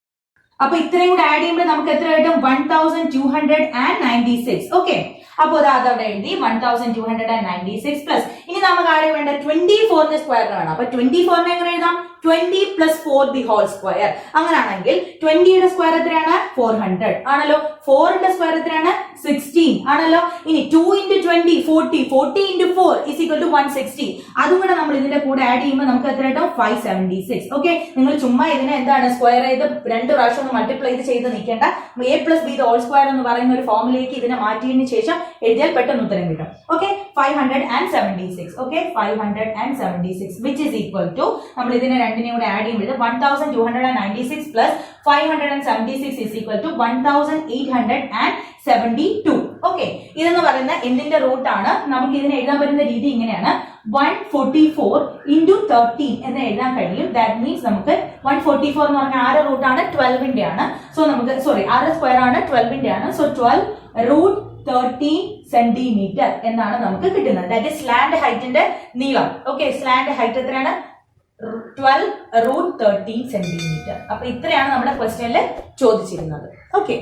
അപ്പൊ ഇത്രയും കൂടെ ആഡ് ചെയ്യുമ്പോൾ നമുക്ക് എത്ര കിട്ടും 1296. ഓക്കെ, അപ്പൊ അതവിടെ എഴുതി 1296 പ്ലസ് ഇനി നമുക്ക് ആരെ വേണ്ട 24 സ്ക്വയർ ആണ്. അപ്പൊ 24 എങ്ങനെ എഴുതാം 20 plus 4 the whole square. അങ്ങനെയാണെങ്കിൽ 20 സ്ക്വയർ എത്രയാണ് 400 ആണല്ലോ. 4 സ്ക്വയർ എത്രയാണ് 16 ആണല്ലോ. ഇനി 2 into 20 40 40 into 4 is equal to 160. അതും കൂടെ നമ്മൾ ഇതിന്റെ കൂടെ ആഡ് ചെയ്യുമ്പോൾ നമുക്ക് എത്ര കിട്ടും 576. ഓക്കെ, നിങ്ങൾ ചുമ്മാ ഇതിനെ എന്താണ് സ്ക്വയർ ചെയ്ത് 2 പ്രാവശ്യം ഒന്ന് മൾട്ടിപ്ലൈ ചെയ്ത് നിൽക്കേണ്ട. a plus b the whole square എന്ന് പറയുന്ന ഒരു ഫോമിലേക്ക് ഇതിനെ മാറ്റിയതിനു ശേഷം എഴുതിയാൽ പെട്ടെന്ന് ഉത്തരം കിട്ടും. Okay, 576. Okay, 576 which is equal to നമ്മൾ ഇതിനെ രണ്ടിനെയും കൂടെ ആഡ് ചെയ്യുമ്പോൾ 1296 plus 576 is equal to 1872. Okay, ഇതെന്ന് പറയുന്ന എന്തിന്റെ റൂട്ട് ആണ്. നമുക്ക് ഇതിനെ എഴുതാൻ പറ്റുന്ന രീതി ഇങ്ങനെയാണ് 144 into 13 എന്ന് എഴുതാൻ കഴിയും. ദാറ്റ് മീൻസ് നമുക്ക് 144 എന്ന് പറഞ്ഞാൽ ആറ് റൂട്ടാണ് 12ന്റെ ആണ്. സോ നമുക്ക് ആറ് സ്ക്വയർ ആണ് 12ന്റെ ആണ്. സോ 12 root 13 സെന്റിമീറ്റർ എന്നാണ് നമുക്ക് കിട്ടുന്നത്. ദാറ്റ് ഇസ് സ്ലാൻഡ് ഹൈറ്റിന്റെ നീളം. ഓക്കെ, സ്ലാൻഡ് ഹൈറ്റ് എത്രയാണ് 12 root 13 സെന്റിമീറ്റർ. അപ്പൊ ഇത്രയാണ് നമ്മുടെ ക്വസ്റ്റ്യനിൽ ചോദിച്ചിരുന്നത്. Okay,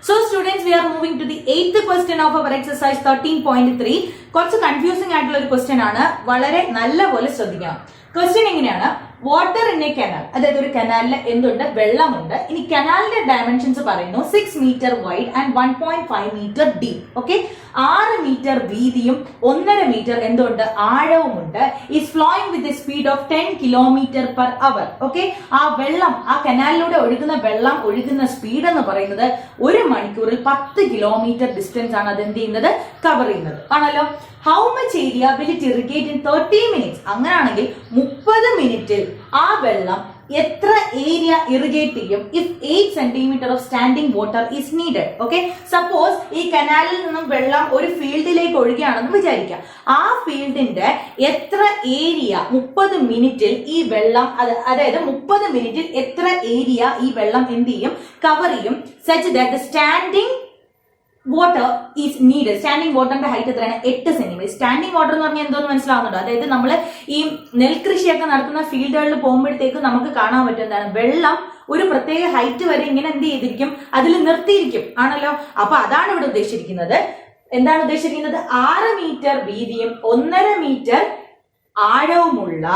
so students, we are moving to the 8th question of our exercise 13.3. കുറച്ച് കൺഫ്യൂസിംഗ് ആയിട്ടുള്ള ഒരു ക്വസ്റ്റ്യൻ ആണ്. വളരെ നല്ലപോലെ ശ്രദ്ധിക്കണം. ക്വസ്റ്റ്യൻ എങ്ങനെയാണ്, വാട്ടർ ഇൻ എ കനാൽ, അതായത് ഒരു കനാലിൽ എന്തുണ്ട് വെള്ളമുണ്ട്. ഇനി കനാലിന്റെ ഡയമെൻഷൻസ് പറയുന്നു 6 metre wide and 1.5 metre deep. Okay, 6 metre വീതിയും 1.5 മീറ്റർ എന്തുണ്ട് ആഴവുമുണ്ട്. Is flowing with speed of 10 kilometre per hour. Okay, ആ വെള്ളം ആ കനാലിലൂടെ ഒഴുകുന്ന വെള്ളം ഒഴുകുന്ന സ്പീഡ് എന്ന് പറയുന്നത് 1 മണിക്കൂറിൽ 10 കിലോമീറ്റർ ഡിസ്റ്റൻസ് ആണ് അത് എന്ത് ചെയ്യുന്നത് കവർ ചെയ്യുന്നത് ആണല്ലോ. How much area will it irrigate in 30 minutes. അങ്ങനെയാണെങ്കിൽ 30 മിനിറ്റിൽ ആ വെള്ളം എത്ര ഏരിയ ഇറിഗേറ്റ് ചെയ്യും if 8 centimetre of standing water is needed. Okay, suppose ഈ കനാലിൽ നിന്നും വെള്ളം ഒരു ഫീൽഡിലേക്ക് ഒഴുകുകയാണെന്ന് വിചാരിക്കാം. ആ ഫീൽഡിന്റെ എത്ര ഏരിയ 30 മിനിറ്റിൽ ഈ വെള്ളം അതായത് 30 മിനിറ്റിൽ എത്ര ഏരിയ ഈ വെള്ളം എന്ത് ചെയ്യും കവർ ചെയ്യും such that the standing water is need. Standing വാട്ടറിന്റെ ഹൈറ്റ് എത്രയാണ് 8 സെന്റിമീറ്റർ. സ്റ്റാൻഡിംഗ് വാട്ടർ എന്ന് പറഞ്ഞാൽ എന്തോന്ന് മനസ്സിലാവുന്നുണ്ടോ? അതായത് നമ്മൾ ഈ നെൽകൃഷിയൊക്കെ നടത്തുന്ന ഫീൽഡുകളിൽ പോകുമ്പോഴത്തേക്ക് നമുക്ക് കാണാൻ പറ്റുന്നതാണ് വെള്ളം ഒരു പ്രത്യേക ഹൈറ്റ് വരെ ഇങ്ങനെ എന്ത് ചെയ്തിരിക്കും അതിൽ നിർത്തിയിരിക്കും ആണല്ലോ. അപ്പൊ അതാണ് ഇവിടെ ഉദ്ദേശിച്ചിരിക്കുന്നത്. എന്താണ് ഉദ്ദേശിച്ചിരിക്കുന്നത് 6 മീറ്റർ വീതിയും 1.5 മീറ്റർ ആഴവുമുള്ള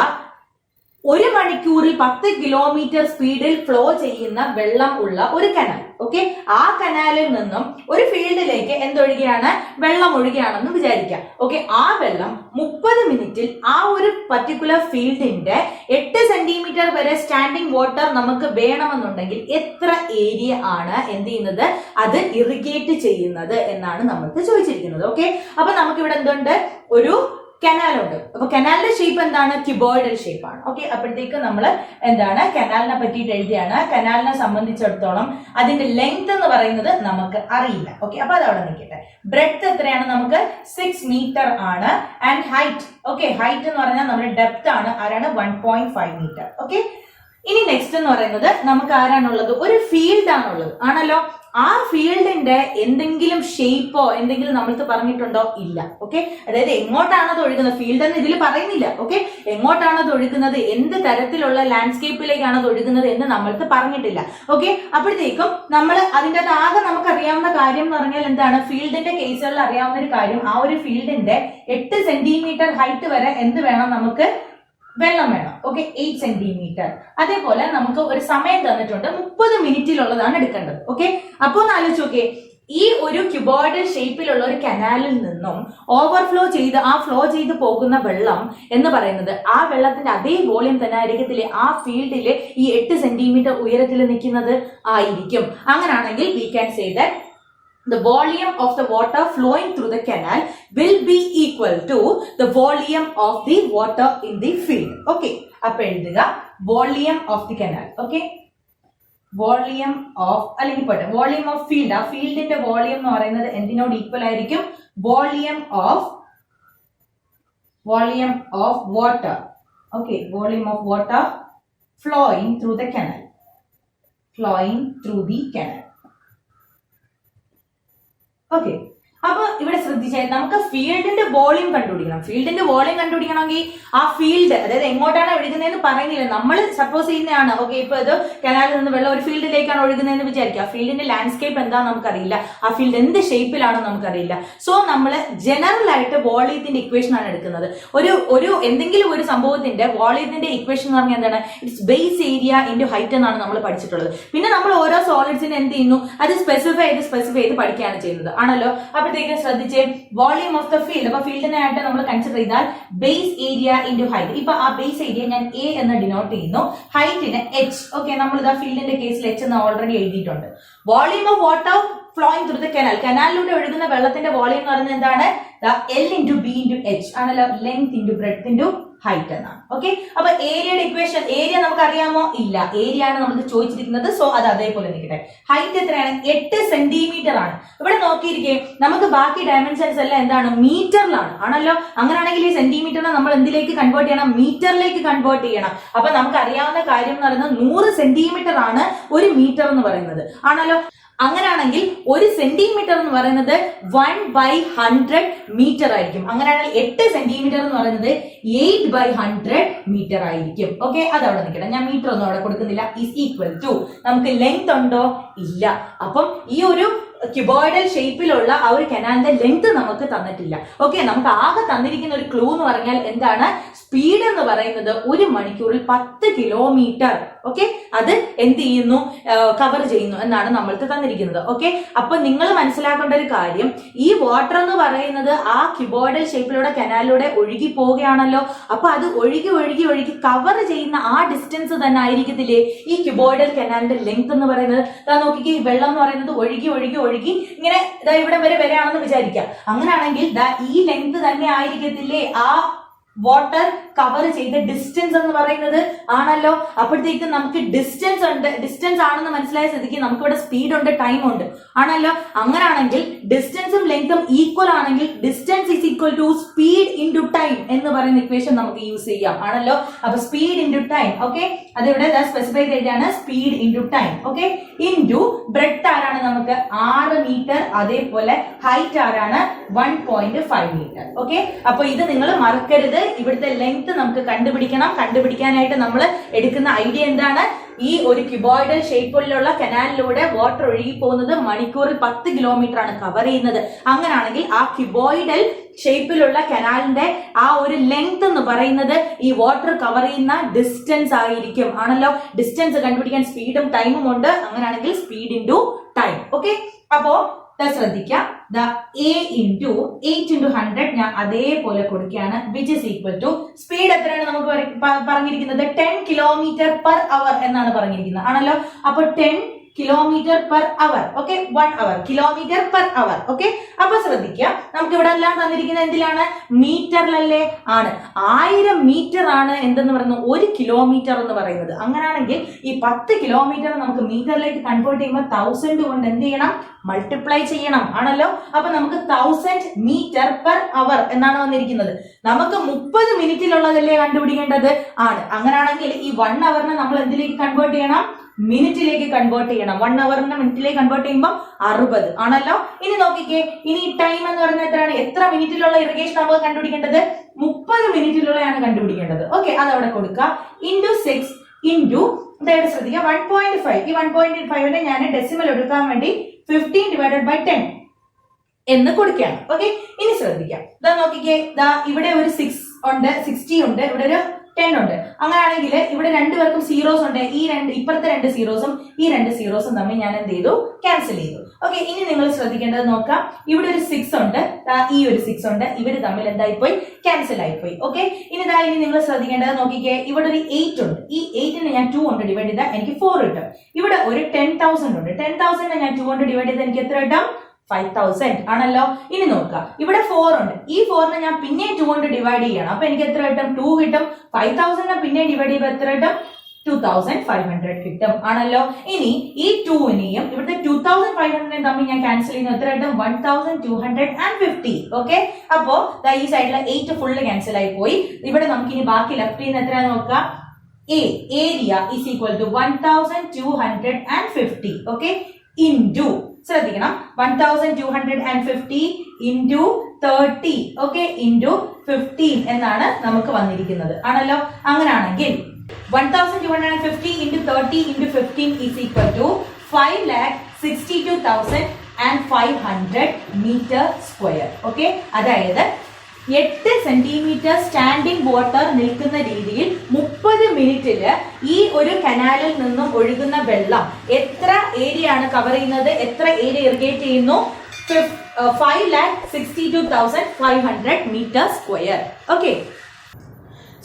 1 മണിക്കൂറിൽ 10 കിലോമീറ്റർ സ്പീഡിൽ ഫ്ലോ ചെയ്യുന്ന വെള്ളം ഉള്ള ഒരു കനാൽ. ഓക്കെ, ആ കനാലിൽ നിന്നും ഒരു ഫീൽഡിലേക്ക് എന്തൊഴുകയാണ് വെള്ളം ഒഴുകുകയാണെന്ന് വിചാരിക്കാം. ഓക്കെ, ആ വെള്ളം 30 മിനിറ്റിൽ ആ ഒരു പർട്ടിക്കുലർ ഫീൽഡിന്റെ 8 സെന്റിമീറ്റർ വരെ സ്റ്റാൻഡിംഗ് വാട്ടർ നമുക്ക് വേണമെന്നുണ്ടെങ്കിൽ എത്ര ഏരിയ ആണ് എന്ത് ചെയ്യുന്നത് അത് ഇറിഗേറ്റ് ചെയ്യുന്നത് എന്നാണ് നമുക്ക് ചോദിച്ചിരിക്കുന്നത്. ഓക്കെ, അപ്പൊ നമുക്ക് ഇവിടെ എന്തുണ്ട് ഒരു കനാലുണ്ട്. അപ്പൊ കനാലിന്റെ ഷേപ്പ് എന്താണ് ക്യൂബോയിഡൽ ഷേപ്പ് ആണ്. ഓക്കെ, അപ്പോഴത്തേക്ക് നമ്മൾ എന്താണ് കനാലിനെ പറ്റിയിട്ട് എഴുതിയാണ്. കനാലിനെ സംബന്ധിച്ചിടത്തോളം അതിന്റെ ലെങ്ത് എന്ന് പറയുന്നത് നമുക്ക് അറിയില്ല. ഓക്കെ, അപ്പൊ അത് അവിടെ നിൽക്കട്ടെ. ബ്രെഡ്ത്ത് എത്രയാണ് നമുക്ക് 6 മീറ്റർ ആണ്. ആൻഡ് ഹൈറ്റ്, ഓക്കെ ഹൈറ്റ് എന്ന് പറഞ്ഞാൽ നമ്മുടെ ഡെപ്ത് ആണ് ആരാണ് 1.5 മീറ്റർ. ഓക്കെ, ഇനി നെക്സ്റ്റ് എന്ന് പറയുന്നത് നമുക്ക് ആരാണുള്ളത് ഒരു ഫീൽഡ് ആണുള്ളത് ആണല്ലോ. ആ ഫീൽഡിന്റെ എന്തെങ്കിലും ഷേപ്പോ എന്തെങ്കിലും നമ്മൾക്ക് പറഞ്ഞിട്ടുണ്ടോ? ഇല്ല. ഓക്കെ, അതായത് എങ്ങോട്ടാണ് അത് ഒഴുകുന്നത് ഫീൽഡ് എന്ന് ഇതിൽ പറയുന്നില്ല. ഓക്കെ, എങ്ങോട്ടാണ് അത് ഒഴുകുന്നത് എന്ത് തരത്തിലുള്ള ലാൻഡ്സ്കേപ്പിലേക്കാണ് അത് ഒഴുകുന്നത് എന്ന് നമ്മൾക്ക് പറഞ്ഞിട്ടില്ല. ഓക്കെ, അപ്പോഴത്തേക്കും നമ്മൾ അതിൻ്റെ ആകെ നമുക്ക് അറിയാവുന്ന കാര്യം എന്ന് പറഞ്ഞാൽ എന്താണ് ഫീൽഡിന്റെ കേസുകളിൽ അറിയാവുന്ന ഒരു കാര്യം ആ ഒരു ഫീൽഡിന്റെ 8 സെന്റിമീറ്റർ ഹൈറ്റ് വരെ എന്ത് വേണം നമുക്ക് വെള്ളം വേണം. Okay, 8 centimetre. അതേപോലെ നമുക്ക് ഒരു സമയം തന്നിട്ടുണ്ട് 30 മിനിറ്റിലുള്ളതാണ് എടുക്കേണ്ടത്. ഓക്കെ, അപ്പൊ ഒന്ന് ആലോചിച്ച് നോക്കിയേ ഈ ഒരു ക്യൂബോയിഡൽ ഷേപ്പിലുള്ള ഒരു കനാലിൽ നിന്നും ഓവർഫ്ലോ ചെയ്ത് ആ ഫ്ലോ ചെയ്ത് പോകുന്ന വെള്ളം എന്ന് പറയുന്നത് ആ വെള്ളത്തിന്റെ അതേ വോളിയം തന്നെ ആയിരിക്കത്തില്ലേ ആ ഫീൽഡിൽ ഈ 8 സെന്റിമീറ്റർ ഉയരത്തിൽ നിൽക്കുന്നത് ആയിരിക്കും. അങ്ങനെയാണെങ്കിൽ we can say that the volume of the water flowing through the canal will be equal to the volume of the water in the field. Okay, appo ezhuduka volume of the canal. Okay, volume of അല്ലെങ്കിൽ പോട്ടെ വോളിയം ഓഫ് ഫീൽഡ് ആ ഫീൽഡിന്റെ വോളിയം എന്ന് പറയുന്നത് എന്തിനോട് ഈക്വൽ ആയിരിക്കും volume of volume of water. Okay, volume of water flowing through the canal. Flowing through the canal. Okay. അപ്പൊ ഇവിടെ ശ്രദ്ധിച്ചാൽ നമുക്ക് ഫീൽഡിന്റെ വോളിയം കണ്ടുപിടിക്കണം. ഫീൽഡിന്റെ വോളിയം കണ്ടുപിടിക്കണമെങ്കിൽ ആ ഫീൽഡ്, അതായത് എങ്ങോട്ടാണ് ഒഴുകുന്നതെന്ന് പറയുന്നില്ല, നമ്മൾ സപ്പോസ് ചെയ്യുന്നതാണ്. ഓക്കെ, ഇപ്പൊ ഇത് കനാലിൽ നിന്ന് വെള്ളം ഒരു ഫീൽഡിലേക്കാണ് ഒഴുകുന്നതെന്ന് വിചാരിക്കുക. ആ ഫീൽഡിന്റെ ലാൻഡ്സ്കേപ്പ് എന്താണെന്ന് നമുക്കറിയില്ല, ആ ഫീൽഡ് എന്ത് ഷേപ്പിലാണെന്ന് നമുക്കറിയില്ല. സോ നമ്മൾ ജനറൽ ആയിട്ട് വോളിയത്തിന്റെ ഇക്വേഷൻ ആണ് എടുക്കുന്നത്. ഒരു എന്തെങ്കിലും ഒരു സംഭവത്തിന്റെ വോളിയത്തിന്റെ ഇക്വേഷൻ എന്ന് പറഞ്ഞാൽ എന്താണ്? It's base area into height എന്നാണ് നമ്മൾ പഠിച്ചിട്ടുള്ളത്. പിന്നെ നമ്മൾ ഓരോ സോളിഡ്സിന് എന്ത് ചെയ്യുന്നു, അത് സ്പെസിഫൈ ചെയ്ത് പഠിക്കുകയാണ് ചെയ്യുന്നത് ആണല്ലോ. അപ്പോഴത്തേക്ക് ശ്രദ്ധിച്ചേ, വോളിയം ഓഫ് ദ ഫീൽഡ്. അപ്പൊ ഫീൽഡിനായിട്ട് നമ്മൾ കൺസിഡർ ചെയ്താൽ ബേസ് ഏരിയ ഇൻറ്റു ഹൈറ്റ്. ഇപ്പൊ ആ ബേസ് ഏരിയ ഞാൻ എ എന്ന് ഡിനോട്ട് ചെയ്യുന്നു, ഹൈറ്റിന് എച്ച്. ഓക്കെ, നമ്മൾ ഇതാ ഫീൽഡിന്റെ കേസിൽ എച്ച് എന്ന് ഓൾറെഡി എഴുതിയിട്ടുണ്ട്. Volume of water flowing through the canal. കനാലിലൂടെ ഒഴുകുന്ന വെള്ളത്തിന്റെ വോളിയം എന്ന് പറയുന്നത് എന്താണ്? L into B into H ആണല്ലോ. Length into breadth into height എന്നാണ്. ഓക്കെ, അപ്പൊ ഏരിയയുടെ ഇക്വേഷൻ, ഏരിയ നമുക്ക് അറിയാമോ? ഇല്ല, ഏരിയ ആണ് നമുക്ക് ചോദിച്ചിരിക്കുന്നത്. സോ അത് അതേപോലെ നിൽക്കട്ടെ. ഹൈറ്റ് എത്രയാണ്? 8 സെന്റിമീറ്റർ ആണ്. ഇവിടെ നോക്കിയിരിക്കെ, നമുക്ക് ബാക്കി ഡയമെൻഷൻസ് എല്ലാം എന്താണ്? മീറ്ററിലാണ് ആണല്ലോ. അങ്ങനെയാണെങ്കിൽ ഈ സെന്റിമീറ്ററിനെ നമ്മൾ എന്തിലേക്ക് കൺവേർട്ട് ചെയ്യണം? മീറ്ററിലേക്ക് കൺവേർട്ട് ചെയ്യണം. അപ്പൊ നമുക്ക് അറിയാവുന്ന കാര്യം എന്ന് പറയുന്നത് 100 സെന്റിമീറ്റർ ആണ് ഒരു മീറ്റർ എന്ന് പറയുന്നത് ആണല്ലോ. അങ്ങനെയാണെങ്കിൽ ഒരു സെന്റിമീറ്റർ എന്ന് പറയുന്നത് 1/100 മീറ്റർ ആയിരിക്കും. അങ്ങനെയാണെങ്കിൽ 8 സെന്റിമീറ്റർ എന്ന് പറയുന്നത് 8/100 മീറ്റർ ആയിരിക്കും. ഓക്കെ, അത് അവിടെ നിൽക്കട്ടെ, ഞാൻ മീറ്റർ ഒന്നും അവിടെ കൊടുക്കുന്നില്ല. ഈസ് ഈക്വൽ ടു, നമുക്ക് ലെങ്ത് ഉണ്ടോ? ഇല്ല. അപ്പം ഈ ഒരു ക്യൂബോയിഡൽ ഷേപ്പിലുള്ള ആ ഒരു കനാലിന്റെ ലെങ്ത് നമുക്ക് തന്നിട്ടില്ല. ഓക്കെ, നമുക്ക് ആകെ തന്നിരിക്കുന്ന ഒരു ക്ലൂ എന്ന് പറഞ്ഞാൽ എന്താണ്? സ്പീഡ് എന്ന് പറയുന്നത് 1 മണിക്കൂറിൽ 10 കിലോമീറ്റർ. ഓക്കെ, അത് എന്ത് ചെയ്യുന്നു? കവർ ചെയ്യുന്നു എന്നാണ് നമ്മൾക്ക് തന്നിരിക്കുന്നത്. ഓക്കെ, അപ്പൊ നിങ്ങൾ മനസ്സിലാക്കേണ്ട ഒരു കാര്യം, ഈ വാട്ടർ എന്ന് പറയുന്നത് ആ ക്യൂബോയിഡൽ ഷേപ്പിലൂടെ കനാലിലൂടെ ഒഴുകി പോവുകയാണല്ലോ. അപ്പൊ അത് ഒഴുകി കവർ ചെയ്യുന്ന ആ ഡിസ്റ്റൻസ് തന്നെ ആയിരിക്കത്തില്ലേ ഈ ക്യൂബോയിഡൽ കനാലിന്റെ ലെങ്ത് എന്ന് പറയുന്നത്? നോക്കിക്കേ, വെള്ളം എന്ന് പറയുന്നത് ഒഴുകി ഇങ്ങനെ ഇവിടെ വരെ വരെയാണെന്ന് വിചാരിക്കാം. അങ്ങനെയാണെങ്കിൽ ഈ ലെങ്ത് തന്നെ ആയിരിക്കത്തില്ലേ ആ വാട്ടർ കവർ ചെയ്ത ഡിസ്റ്റൻസ് എന്ന് പറയുന്നത്? ആണല്ലോ. അപ്പോഴത്തേക്ക് നമുക്ക് ഡിസ്റ്റൻസ് ഉണ്ട്, ഡിസ്റ്റൻസ് ആണെന്ന് മനസ്സിലായ സ്ഥിതിക്ക് നമുക്ക് ഇവിടെ സ്പീഡ് ഉണ്ട്, ടൈം ഉണ്ട് ആണല്ലോ. അങ്ങനെയാണെങ്കിൽ ഡിസ്റ്റൻസും ലെങ്തും ഈക്വൽ ആണെങ്കിൽ distance is equal to speed into time എന്ന് പറയുന്ന ഇക്വേഷൻ നമുക്ക് യൂസ് ചെയ്യാം ആണല്ലോ. അപ്പൊ സ്പീഡ് ഇൻറ്റു ടൈം. ഓക്കെ, അത് ഇവിടെ സ്പെസിഫൈ ചെയ്താണ്, speed into time. Okay, into breadth ആരാണ്? നമുക്ക് 6 മീറ്റർ. അതേപോലെ ഹൈറ്റ് ആരാണ്? 1.5 മീറ്റർ. ഓക്കെ, അപ്പൊ ഇത് നിങ്ങൾ മറക്കരുത്. ഇവിടുത്തെ ലെങ്ത് നമുക്ക് കണ്ടുപിടിക്കണം. കണ്ടുപിടിക്കാനായിട്ട് നമ്മൾ എടുക്കുന്ന ഐഡിയ എന്താണ്? ഈ ഒരു ക്യൂബോയിഡൽ ഷേപ്പിലുള്ള കനാലിലൂടെ വാട്ടർ ഒഴുകി പോകുന്നത് മണിക്കൂറിൽ 10 കിലോമീറ്റർ ആണ് കവർ ചെയ്യുന്നത്. അങ്ങനെയാണെങ്കിൽ ആ ക്യൂബോയിഡൽ ഷേപ്പിലുള്ള കനാലിന്റെ ആ ഒരു ലെങ്ത് എന്ന് പറയുന്നത് ഈ വാട്ടർ കവർ ചെയ്യുന്ന ഡിസ്റ്റൻസ് ആയിരിക്കും ആണല്ലോ. ഡിസ്റ്റൻസ് കണ്ടുപിടിക്കാൻ സ്പീഡും ടൈമും ഉണ്ട്. അങ്ങനെയാണെങ്കിൽ സ്പീഡ് ഇൻറ്റു ടൈം. ഓക്കെ, അപ്പോ ശ്രദ്ധിക്കാം, A into 8 into 100 ഞാൻ അതേപോലെ കൊടുക്കുകയാണ്, which is equal to speed എത്രയാണ് നമുക്ക് പറഞ്ഞിരിക്കുന്നത്? 10 കിലോമീറ്റർ പെർ അവർ എന്നാണ് പറഞ്ഞിരിക്കുന്നത് ആണല്ലോ. അപ്പൊ 10 കിലോമീറ്റർ പെർ അവർ. ഓക്കെ, 1 അവർ, കിലോമീറ്റർ പെർ അവർ. ഓക്കെ, അപ്പൊ ശ്രദ്ധിക്കുക, നമുക്ക് ഇവിടെ എല്ലാം തന്നിരിക്കുന്നത് എന്തിലാണ്? മീറ്ററിലല്ലേ? ആണ്. 1000 മീറ്റർ ആണ് എന്തെന്ന് പറയുന്നത് 1 കിലോമീറ്റർ എന്ന് പറയുന്നത്. അങ്ങനെയാണെങ്കിൽ ഈ 10 കിലോമീറ്റർ നമുക്ക് മീറ്ററിലേക്ക് കൺവേർട്ട് ചെയ്യുമ്പോൾ 1000 കൊണ്ട് എന്ത് ചെയ്യണം? മൾട്ടിപ്ലൈ ചെയ്യണം ആണല്ലോ. അപ്പൊ നമുക്ക് 1000 മീറ്റർ പെർ അവർ എന്നാണ് വന്നിരിക്കുന്നത്. നമുക്ക് 30 മിനിറ്റിലുള്ളതല്ലേ കണ്ടുപിടിക്കേണ്ടത്? ആണ്. അങ്ങനെയാണെങ്കിൽ ഈ 1 അവറിനെ നമ്മൾ എന്തിലേക്ക് കൺവേർട്ട് ചെയ്യണം? മിനിറ്റിലേക്ക് കൺവേർട്ട് ചെയ്യണം. 1 അവറിനെ മിനിറ്റിലേക്ക് കൺവേർട്ട് ചെയ്യുമ്പോൾ 60 ആണല്ലോ. ഇനി നോക്കിക്കേ, ഇനി ടൈം എന്ന് പറയുന്നത് എത്രയാണ്? എത്ര മിനിറ്റിലുള്ള ഇറിഗേഷൻ നമുക്ക് കണ്ടുപിടിക്കേണ്ടത്? 30 മിനിറ്റിലുള്ളതാണ് കണ്ടുപിടിക്കേണ്ടത്. ഓക്കെ, അത് അവിടെ കൊടുക്കുക. ഇൻറ്റു 6 ഇൻറ്റു ശ്രദ്ധിക്കുക 1.5. ഈ 1.5നെ ഞാൻ ഡെസിമൽ എടുക്കാൻ വേണ്ടി 15 ഡിവൈഡഡ് ബൈ 10 എന്ന് കൊടുക്കുകയാണ്. ഓക്കെ, ഇനി ശ്രദ്ധിക്കാം, നോക്കിക്കേ, ഇവിടെ ഒരു 6 ഉണ്ട്, 60 ഉണ്ട്, ഇവിടെ ഒരു 10 ഉണ്ട്. അങ്ങനെയാണെങ്കിൽ ഇവിടെ രണ്ടുപേർക്കും സീറോസ് ഉണ്ട്. ഇപ്പുറത്തെ 2 സീറോസും ഈ 2 സീറോസും തമ്മിൽ ഞാൻ എന്ത് ചെയ്തു? ക്യാൻസൽ ചെയ്തു. ഓക്കെ, ഇനി നിങ്ങൾ ശ്രദ്ധിക്കേണ്ടത് നോക്കാം, ഇവിടെ ഒരു 6 ഉണ്ട്, ഈ ഒരു 6 ഉണ്ട്, ഇവര് തമ്മിൽ എന്തായിപ്പോയി? ക്യാൻസൽ ആയിപ്പോയി. ഓക്കെ, ഇനി നിങ്ങൾ ശ്രദ്ധിക്കേണ്ടത് നോക്കിക്കേ, ഇവിടെ ഒരു 8 ഉണ്ട്. ഈ 8നെ ഞാൻ 2 കൊണ്ട് ഡിവൈഡ് ചെയ്താൽ എനിക്ക് 4 കിട്ടും. ഇവിടെ ഒരു 10,000 ഉണ്ട്. 10,000നെ ഞാൻ 2 കൊണ്ട് ഡിവൈഡ് ചെയ്താൽ എനിക്ക് എത്ര കിട്ടും? 5,000 ആണല്ലോ. ഇനി നോക്കാം, ഇവിടെ 4 ഉണ്ട്. ഈ 4നെ ഞാൻ പിന്നെ 2 കൊണ്ട് ഡിവൈഡ് ചെയ്യണം. അപ്പൊ എനിക്ക് എത്ര കിട്ടും? 2 കിട്ടും. 5,000നെ പിന്നെ ഡിവൈഡ് ചെയ്യുമ്പോൾ എത്ര കിട്ടും? 2500 കിട്ടും ആണല്ലോ. ഇനി ഈ 2നെയും ഇവിടുത്തെ 2500 തമ്മിൽ ഞാൻ ക്യാൻസൽ ചെയ്യുന്ന എത്ര കിട്ടും? 1250. ഓക്കെ, അപ്പോ ഈ സൈഡിലെ 8 ഫുള്ള് ക്യാൻസൽ ആയി പോയി. ഇവിടെ നമുക്ക് ഇനി ബാക്കി ലെഫ്റ്റ് ചെയ്യുന്ന എത്രയാന്ന് നോക്കാം. Area is equal to 1250. Okay, into ശ്രദ്ധിക്കണം 1250 ഇൻറ്റു 30. ഓക്കെ, ഇൻറ്റു 15 എന്നാണ് നമുക്ക് വന്നിരിക്കുന്നത് ആണല്ലോ. അങ്ങനെയാണെങ്കിൽ 1250 into 30 into 15 is equal to 5,62,500 meter square. Okay, അതായത് 8 സെന്റിമീറ്റർ സ്റ്റാൻഡിംഗ് വാട്ടർ നിൽക്കുന്ന രീതിയിൽ 30 മിനിറ്റില് ഈ ഒരു കനാലിൽ നിന്നും ഒഴുകുന്ന വെള്ളം എത്ര ഏരിയ ആണ് കവർ ചെയ്യുന്നത്? എത്ര ഏരിയ ഇറിഗേറ്റ് ചെയ്യുന്നു? 5,62,500 meter square. Okay.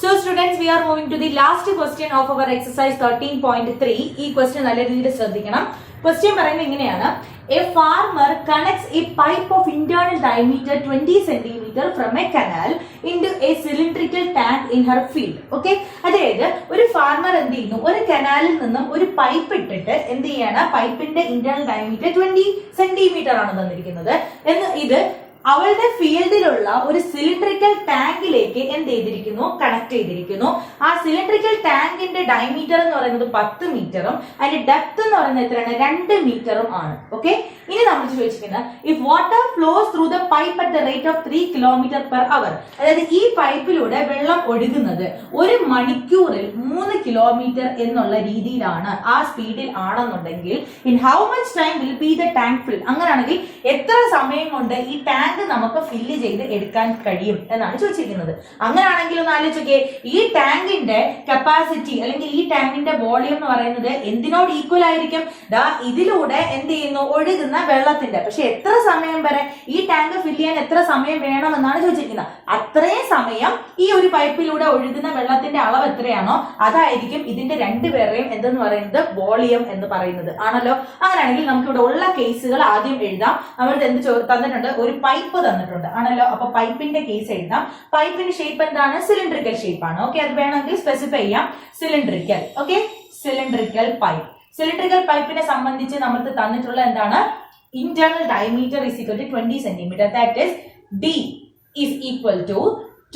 So students, we are moving to the last question of our exercise 13.3. ഈ question നല്ല രീതിയിൽ ശ്രദ്ധിക്കണം. Question പറയുന്നത് ഇങ്ങനെയാണ്: A farmer connects a pipe of internal diameter 20 cm from a canal into a cylindrical tank in her field. Okay, അതായത് ഒരു ഫാർമർ എന്ത് ചെയ്യുന്നു? ഒരു കനാലിൽ നിന്നും ഒരു പൈപ്പ് ഇട്ടിട്ട് എന്ത് ചെയ്യാണ്? പൈപ്പിന്റെ ഇന്റേണൽ ഡയമീറ്റർ 20 സെന്റിമീറ്റർ ആണ് തന്നിരിക്കുന്നത്. ഇത് അവളുടെ ഫീൽഡിലുള്ള ഒരു സിലിണ്ടറിക്കൽ ടാങ്കിലേക്ക് എന്ത് ചെയ്തിരിക്കുന്നു? കണക്ട് ചെയ്തിരിക്കുന്നു. ആ സിലിണ്ടറിക്കൽ ടാങ്കിന്റെ ഡയമീറ്റർ എന്ന് പറയുന്നത് 10 മീറ്ററും അതിന്റെ ഡെപ്ത് എന്ന് പറയുന്നത് എത്രയാണ്? 2 മീറ്ററും ആണ്. ഓക്കെ, ഇനി നമ്മൾ ചോദിച്ചിരിക്കുന്നത് if water flows through the pipe at the rate of 3 km/h, അതായത് ഈ പൈപ്പിലൂടെ വെള്ളം ഒഴുകുന്നത് ഒരു മണിക്കൂറിൽ 3 കിലോമീറ്റർ എന്നുള്ള രീതിയിലാണ്, ആ സ്പീഡിൽ ആണെന്നുണ്ടെങ്കിൽ in how much time will be the tank fill? അങ്ങനെയാണെങ്കിൽ എത്ര സമയം കൊണ്ട് ഈ ടാങ്ക് നമുക്ക് ഫില്ല് ചെയ്ത് എടുക്കാൻ കഴിയും എന്നാണ് ചോദിച്ചിരിക്കുന്നത്. അങ്ങനെയാണെങ്കിൽ ഒന്ന് ആലോചിച്ചോക്കെ, ഈ ടാങ്കിന്റെ കപ്പാസിറ്റി അല്ലെങ്കിൽ ഈ ടാങ്കിന്റെ വോളിയം എന്ന് പറയുന്നത് എന്തിനോട് ഈക്വൽ ആയിരിക്കും? ഇതിലൂടെ എന്ത് ചെയ്യുന്നു? ഒഴുകുന്ന വെള്ളത്തിന്റെ. പക്ഷെ എത്ര സമയം വരെ ഈ ടാങ്ക് ഫില്ല് ചെയ്യാൻ എത്ര സമയം വേണം എന്നാണ് ചോദിച്ചിരിക്കുന്നത്. അത്രയും സമയം ഈ ഒരു പൈപ്പിലൂടെ ഒഴുകുന്ന വെള്ളത്തിന്റെ അളവ് എത്രയാണോ അതായിരിക്കും ഇതിന്റെ രണ്ടുപേരുടെയും എന്തെന്ന് പറയുന്നത് വോളിയം എന്ന് പറയുന്നത് ആണല്ലോ. അങ്ങനെയാണെങ്കിൽ നമുക്ക് ഇവിടെ ഉള്ള കേസുകൾ ആദ്യം എഴുതാം. നമ്മളിത് എന്ത് തന്നിട്ടുണ്ട്? ഒരു പൈപ്പ് തന്നിട്ടുണ്ട് ആണല്ലോ. അപ്പൊ പൈപ്പിന്റെ കേസ് എഴുതാം. പൈപ്പിന്റെ ഷേപ്പ് എന്താണ്? സിലിണ്ടറിക്കൽ ഷേപ്പ് ആണ്. ഓക്കെ, അത് വേണമെങ്കിൽ സ്പെസിഫൈ ചെയ്യാം. Cylindrical. Okay, cylindrical pipe. Cylindrical പൈപ്പിനെ സംബന്ധിച്ച് നമുക്ക് തന്നിട്ടുള്ള എന്താണ്? Internal diameter is equal to 20 centimetre. That is D is equal to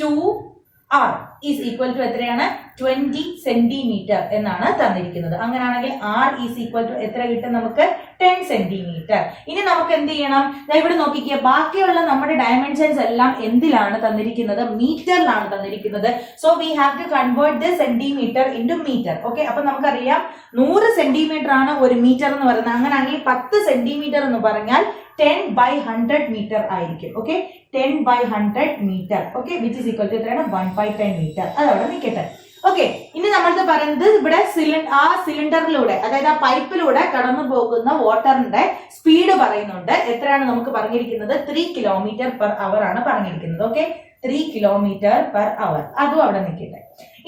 2R is equal to എത്രയാണ്? 20 സെന്റിമീറ്റർ എന്നാണ് തന്നിരിക്കുന്നത്. അങ്ങനെയാണെങ്കിൽ R ഈസ് ഈക്വൽ ടു എത്ര കിട്ടും നമുക്ക്? 10 സെന്റിമീറ്റർ. ഇനി നമുക്ക് എന്ത് ചെയ്യണം? ഇവിടെ നോക്കിക്കുക, ബാക്കിയുള്ള നമ്മുടെ ഡയമെൻഷൻസ് എല്ലാം എന്തിലാണ് തന്നിരിക്കുന്നത്? മീറ്ററിലാണ് തന്നിരിക്കുന്നത്. So we have to convert this centimetre into metre. Okay, അപ്പൊ നമുക്കറിയാം 100 സെന്റിമീറ്റർ ആണ് ഒരു മീറ്റർ എന്ന് പറയുന്നത്. അങ്ങനെയാണെങ്കിൽ 10 സെന്റിമീറ്റർ എന്ന് പറഞ്ഞാൽ 10/100 മീറ്റർ ആയിരിക്കും. Okay, 10/100 metre. Okay, which is equal to എത്രയാണ്? 1/10 മീറ്റർ. അതവിടെ നിൽക്കട്ടെ. ഓക്കെ, ഇനി നമ്മൾക്ക് പറയുന്നത് ഇവിടെ ആ സിലിണ്ടറിലൂടെ, അതായത് ആ പൈപ്പിലൂടെ കടന്നു പോകുന്ന വാട്ടറിന്റെ സ്പീഡ് പറയുന്നുണ്ട്. എത്രയാണ് നമുക്ക് പറഞ്ഞിരിക്കുന്നത്? 3 km/h ആണ് പറഞ്ഞിരിക്കുന്നത്. Okay, 3 km/h. അതും അവിടെ നിൽക്കട്ടെ.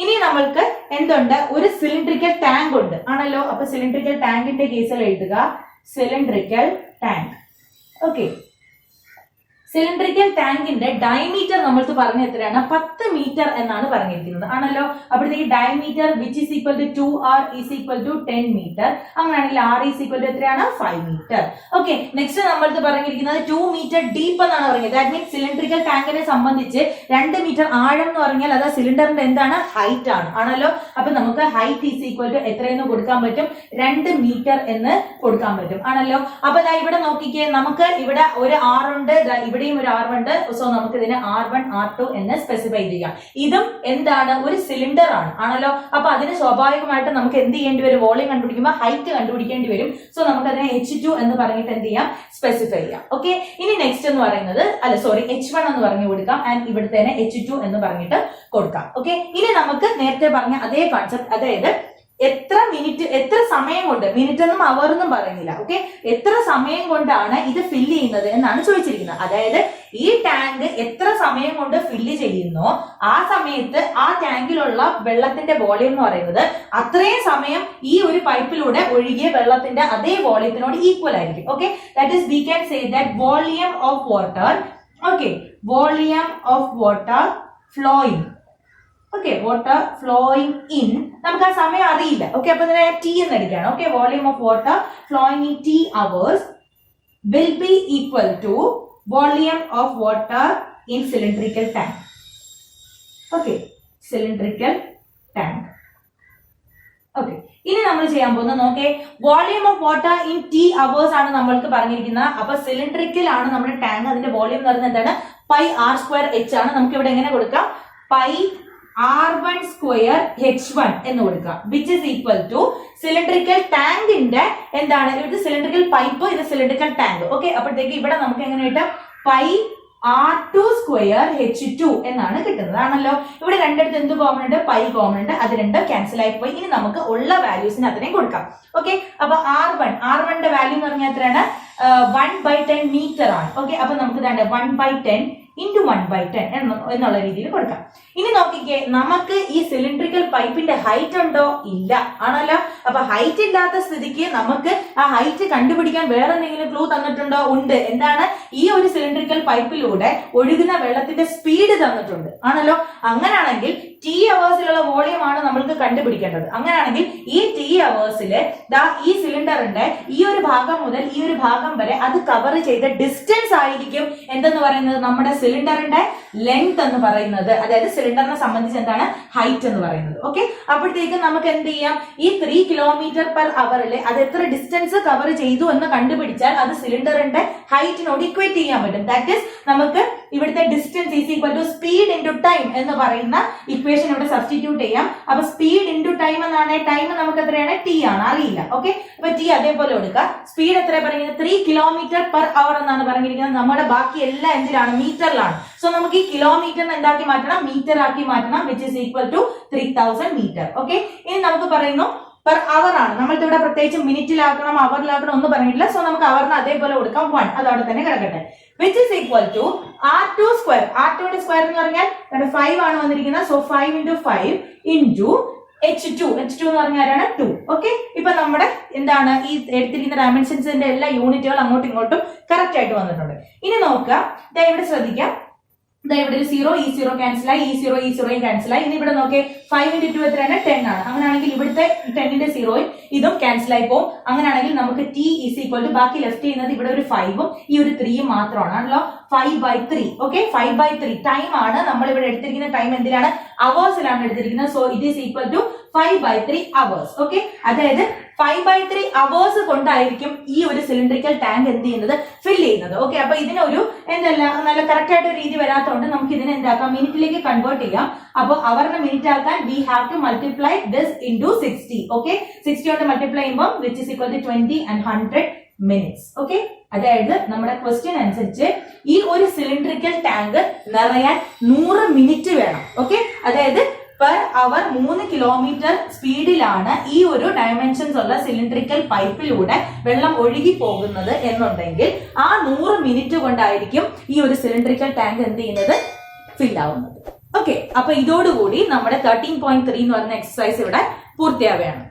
ഇനി നമ്മൾക്ക് എന്തുണ്ട്? ഒരു സിലിണ്ടറിക്കൽ ടാങ്ക് ഉണ്ട് ആണല്ലോ. അപ്പൊ സിലിണ്ടറിക്കൽ ടാങ്കിന്റെ കേസിൽ എഴുതുക സിലിണ്ടറിക്കൽ ടാങ്ക്. ഓക്കെ, സിലിണ്ടറിക്കൽ ടാങ്കിന്റെ ഡയമീറ്റർ നമ്മൾക്ക് പറഞ്ഞ എത്രയാണ്? 10 മീറ്റർ എന്നാണ് പറഞ്ഞിരിക്കുന്നത് ആണല്ലോ. അപ്പോഴത്തെ ഈ diameter which is equal to 2R is equal to 10 metre. അങ്ങനെയാണെങ്കിൽ R ഈസ് ഈക്വൽ ടു എത്രയാണ്? 5 മീറ്റർ. ഓക്കെ, നെക്സ്റ്റ് നമ്മൾക്ക് പറഞ്ഞിരിക്കുന്നത് 2 മീറ്റർ ഡീപ്പ് എന്നാണ് പറഞ്ഞത്. ദാറ്റ് മീൻസ് സിലിണ്ടറിക്കൽ ടാങ്കിനെ സംബന്ധിച്ച് 2 മീറ്റർ ആഴം എന്ന് പറഞ്ഞാൽ അത് സിലിണ്ടറിന്റെ എന്താണ്? ഹൈറ്റ് ആണ് ആണല്ലോ. അപ്പൊ നമുക്ക് ഹൈറ്റ് ഈസ് ഈക്വൽ ടു എത്രയെന്ന് കൊടുക്കാൻ പറ്റും? 2 മീറ്റർ എന്ന് കൊടുക്കാൻ പറ്റും ആണല്ലോ. അപ്പൊ ഇവിടെ നോക്കിക്കേ, നമുക്ക് ഇവിടെ ഒരു R ഉണ്ട്, ഇവിടെയും ഒരു R ഉണ്ട്. സോ നമുക്ക് ഇതിനെ R1 R2 എന്ന് സ്പെസിഫൈ ചെയ്യാം. ഇതും എന്താണ്? ഒരു സിലിണ്ടർ ആണ് ആണല്ലോ. അപ്പൊ അതിന് സ്വാഭാവികമായിട്ട് നമുക്ക് എന്ത് ചെയ്യേണ്ടി വരും? വോളിയം കണ്ടുപിടിക്കുമ്പോൾ ഹൈറ്റ് കണ്ടുപിടിക്കേണ്ടി വരും. സോ നമുക്ക് അതിനെ H2 എന്ന് പറഞ്ഞിട്ട് എന്ത് ചെയ്യാം? സ്പെസിഫൈ ചെയ്യാം. ഓക്കെ, ഇനി നെക്സ്റ്റ് എന്ന് പറയുന്നത് H1 എന്ന് പറഞ്ഞു കൊടുക്കാം. ആൻഡ് ഇവിടുത്തെ H2 എന്ന് പറഞ്ഞിട്ട് കൊടുക്കാം. ഓക്കെ, ഇനി നമുക്ക് നേരത്തെ പറഞ്ഞ അതേ കോൺസെപ്റ്റ്, അതായത് എത്ര മിനിറ്റ്, എത്ര സമയം കൊണ്ട്, മിനിറ്റ് എന്നും അവർ എന്നും പറയുന്നില്ല. ഓക്കെ, എത്ര സമയം കൊണ്ടാണ് ഇത് ഫില്ല് ചെയ്യുന്നത് എന്നാണ് ചോദിച്ചിരിക്കുന്നത്. അതായത് ഈ ടാങ്ക് എത്ര സമയം കൊണ്ട് ഫില്ല് ചെയ്യുന്നോ ആ സമയത്ത് ആ ടാങ്കിലുള്ള വെള്ളത്തിന്റെ വോളിയം എന്ന് പറയുന്നത് അത്രയും സമയം ഈ ഒരു പൈപ്പിലൂടെ ഒഴുകിയ വെള്ളത്തിന്റെ അതേ വോളിയത്തിനോട് ഈക്വൽ ആയിരിക്കും. Okay, that is we can say that volume of water, okay, volume of water flowing okay, water flowing in, നമുക്ക് ആ സമയം അറിയില്ല. ഓക്കെ, അപ്പൊ ഇതിനെ ടി എന്ന് എടുക്കുകയാണ്. Okay, volume of water flowing in T hours will be equal to volume of water in cylindrical tank. Okay, cylindrical tank. Okay, ഇനി നമ്മൾ ചെയ്യാൻ പോകുന്നത് നോക്കേ, volume of water in T hours ആണ് നമ്മൾക്ക് പറഞ്ഞിരിക്കുന്നത്. അപ്പൊ സിലിണ്ടറിക്കൽ ആണ് നമ്മുടെ ടാങ്ക്, അതിന്റെ വോളിയം എന്ന് പറയുന്നത് എന്താണ്, പൈ ആർ സ്ക്വയർ എച്ച് ആണ്. നമുക്ക് ഇവിടെ എങ്ങനെ കൊടുക്കാം, പൈ R1 സ്ക്വയർ H1 എന്ന് കൊടുക്കാം, which is equal to cylindrical ടാങ്കിന്റെ എന്താണ്, ഇത് സിലിണ്ടറിക്കൽ പൈപ്പ്, ഇത് സിലിണ്ടറിക്കൽ ടാങ്ക്. ഓക്കെ, അപ്പോഴത്തേക്ക് ഇവിടെ നമുക്ക് എങ്ങനെ കിട്ടാം, പൈ R2 സ്ക്വയർ H2 എന്നാണ് കിട്ടുന്നത് ആണല്ലോ. ഇവിടെ രണ്ടിടത്ത് എന്ത് കോമൺ ഉണ്ട്, പൈ കോമൺ ഉണ്ട്, അത് രണ്ട് ക്യാൻസൽ ആയി പോയി. ഇനി നമുക്ക് ഉള്ള വാല്യൂസിന് അതിനെയും കൊടുക്കാം. ഓക്കെ, അപ്പൊ R1ന്റെ വാല്യൂ എന്ന് പറഞ്ഞാൽ എത്രയാണ്, 1/10 മീറ്റർ ആണ്. ഓക്കെ, അപ്പൊ നമുക്ക് ഇതാണ് 1/10 into 1/10 എന്നുള്ള രീതിയിൽ കൊടുക്കാം. ഇനി നോക്കിക്കേ, നമുക്ക് ഈ സിലിണ്ടറിക്കൽ പൈപ്പിന്റെ ഹൈറ്റ് ഉണ്ടോ, ഇല്ല ആണല്ലോ. അപ്പൊ ഹൈറ്റ് ഇല്ലാത്ത സ്ഥിതിക്ക് നമുക്ക് ആ ഹൈറ്റ് കണ്ടുപിടിക്കാൻ വേറെ എന്തെങ്കിലും ക്ലൂ തന്നിട്ടുണ്ടോ, ഉണ്ട്. എന്താണ്, ഈ ഒരു സിലിണ്ടറിക്കൽ പൈപ്പിലൂടെ ഒഴുകുന്ന വെള്ളത്തിന്റെ സ്പീഡ് തന്നിട്ടുണ്ട് ആണല്ലോ. അങ്ങനെയാണെങ്കിൽ ടി അവേഴ്സിലുള്ള വോളിയം ആണ് നമ്മൾക്ക് കണ്ടുപിടിക്കേണ്ടത്. അങ്ങനെയാണെങ്കിൽ ഈ ടി അവേഴ്സില് ഈ സിലിണ്ടറിന്റെ ഈ ഒരു ഭാഗം മുതൽ ഈ ഒരു ഭാഗം വരെ അത് കവർ ചെയ്ത ഡിസ്റ്റൻസ് ആയിരിക്കും എന്തെന്ന് പറയുന്നത്, നമ്മുടെ സിലിണ്ടറിന്റെ ലെങ്ത് എന്ന് പറയുന്നത്, അതായത് സിലിണ്ടറിനെ സംബന്ധിച്ച് എന്താണ്, ഹൈറ്റ് എന്ന് പറയുന്നത്. ഓക്കെ, അപ്പോഴത്തേക്കും നമുക്ക് എന്ത് ചെയ്യാം, ഈ 3 km/h അത് എത്ര ഡിസ്റ്റൻസ് കവർ ചെയ്തു എന്ന് കണ്ടുപിടിച്ചാൽ അത് സിലിണ്ടറിന്റെ ഹൈറ്റിനോട് ഇക്വേറ്റ് ചെയ്യാൻ പറ്റും. ദാറ്റ് ഈസ് നമുക്ക് ഇവിടുത്തെ distance is equal to speed into time എന്ന് പറയുന്ന ഇക്വേഷൻ ഇവിടെ സബ്സ്റ്റിറ്റ്യൂട്ട് ചെയ്യാം. അപ്പൊ സ്പീഡ് ഇൻടു ടൈം എന്നാണ്, ടൈം നമുക്ക് എത്രയാണ്, ടി ആണ്, അറിയില്ല. ഓക്കെ, അപ്പൊ ടി അതേപോലെ കൊടുക്കുക. സ്പീഡ് എത്ര പറഞ്ഞിരിക്കുന്നത്, 3 km/h എന്നാണ് പറഞ്ഞിരിക്കുന്നത്. നമ്മുടെ ബാക്കി എല്ലാം എന്തിലാണ്, മീറ്ററിലാണ്. സോ നമുക്ക് ഈ കിലോമീറ്ററിന് എന്താക്കി മാറ്റണം, മീറ്റർ ആക്കി മാറ്റണം, which is equal to 3000 metre. Okay, ഇനി നമുക്ക് പറയുന്നു പെർ അവർ ആണ്. നമ്മൾക്ക് ഇവിടെ പ്രത്യേകിച്ച് മിനിറ്റിലാക്കണം അവറിലാക്കണം ഒന്നും പറഞ്ഞിട്ടില്ല. സോ നമുക്ക് അവറിന് അതേപോലെ കൊടുക്കാം 1, അത് അവിടെ തന്നെ കിടക്കട്ടെ, which is equal to R2 square. R2ന്റെ സ്ക്വയർ എന്ന് പറഞ്ഞാൽ 5 ആണ് വന്നിരിക്കുന്നത്. സോ 5 × 5 ഇൻറ്റു H2 എന്ന് പറഞ്ഞാൽ ആരാണ്, 2. ഓക്കെ, ഇപ്പൊ നമ്മുടെ എന്താണ് ഈ എടുത്തിരിക്കുന്ന ഡയമെൻഷൻസിന്റെ എല്ലാ യൂണിറ്റുകൾ അങ്ങോട്ടും ഇങ്ങോട്ടും കറക്റ്റ് ആയിട്ട് വന്നിട്ടുണ്ട്. ഇനി നോക്കുക, ഇവിടെ ശ്രദ്ധിക്കാം, ഇവിടെ ഒരു 0, ഈ 0 ക്യാൻസൽ ആയി, ഈ 0 ക്യാൻസൽ ആയി. ഇനി ഇവിടെ നോക്കിയേ, 5 × 2 എത്രയാണ്, 10 ആണ്. അങ്ങനെയാണെങ്കിൽ ഇവിടുത്തെ 10ന്റെ 0 ഇതും ക്യാൻസൽ ആയി പോകും. അങ്ങനെയാണെങ്കിൽ നമുക്ക് ടി ഈസ് ഈക്വൽ ടു ബാക്കി ലെഫ്റ്റ് ചെയ്യുന്നത് ഇവിടെ ഒരു 5ഉം ഈ ഒരു 3യും മാത്രമാണല്ലോ, 5/3. ഓക്കെ, 5/3 ടൈം ആണ് നമ്മൾ ഇവിടെ എടുത്തിരിക്കുന്ന. ടൈം എന്തിനാണ്, അവേഴ്സിലാണ് എടുത്തിരിക്കുന്നത്. So it is equal to 5/3 hours. Okay, അതായത് 5/3 അവേഴ്സ് കൊണ്ടായിരിക്കും ഈ ഒരു സിലിണ്ടറിക്കൽ ടാങ്ക് എന്ത് ചെയ്യുന്നത്, ഫിൽ ചെയ്യുന്നത്. ഓക്കെ, അപ്പൊ ഇതിനൊരു നല്ല കറക്റ്റ് ആയിട്ട് ഒരു രീതി വരാത്തതുകൊണ്ട് നമുക്ക് ഇതിനെ എന്താക്കാം, മിനിറ്റിലേക്ക് കൺവേർട്ട് ചെയ്യാം. അപ്പൊ അവരുടെ മിനിറ്റ് ആക്കാൻ we have to multiply this into 60. Okay, 60 കൊണ്ട് മൾട്ടിപ്ലൈ ചെയ്യുമ്പോൾ which is equal to 20 and 100 minutes. Okay, അതായത് നമ്മുടെ ക്വസ്റ്റ്യൻ അനുസരിച്ച് ഈ ഒരു സിലിണ്ടറിക്കൽ ടാങ്ക് നിറയാൻ 100 മിനിറ്റ് വേണം. ഓക്കെ, അതായത് പെർ അവർ 3 കിലോമീറ്റർ സ്പീഡിലാണ് ഈ ഒരു ഡയമെൻഷൻസ് ഉള്ള സിലിണ്ടറിക്കൽ പൈപ്പിലൂടെ വെള്ളം ഒഴുകി പോകുന്നത് എന്നുണ്ടെങ്കിൽ ആ 100 മിനിറ്റ് കൊണ്ടായിരിക്കും ഈ ഒരു സിലിണ്ടറിക്കൽ ടാങ്ക് എന്ത് ചെയ്യുന്നത്, ഫിൽ ആവുന്നത്. ഓക്കെ, അപ്പൊ ഇതോടുകൂടി നമ്മുടെ 13.3 എന്ന് പറയുന്ന എക്സസൈസ് ഇവിടെ പൂർത്തിയാവുകയാണ്.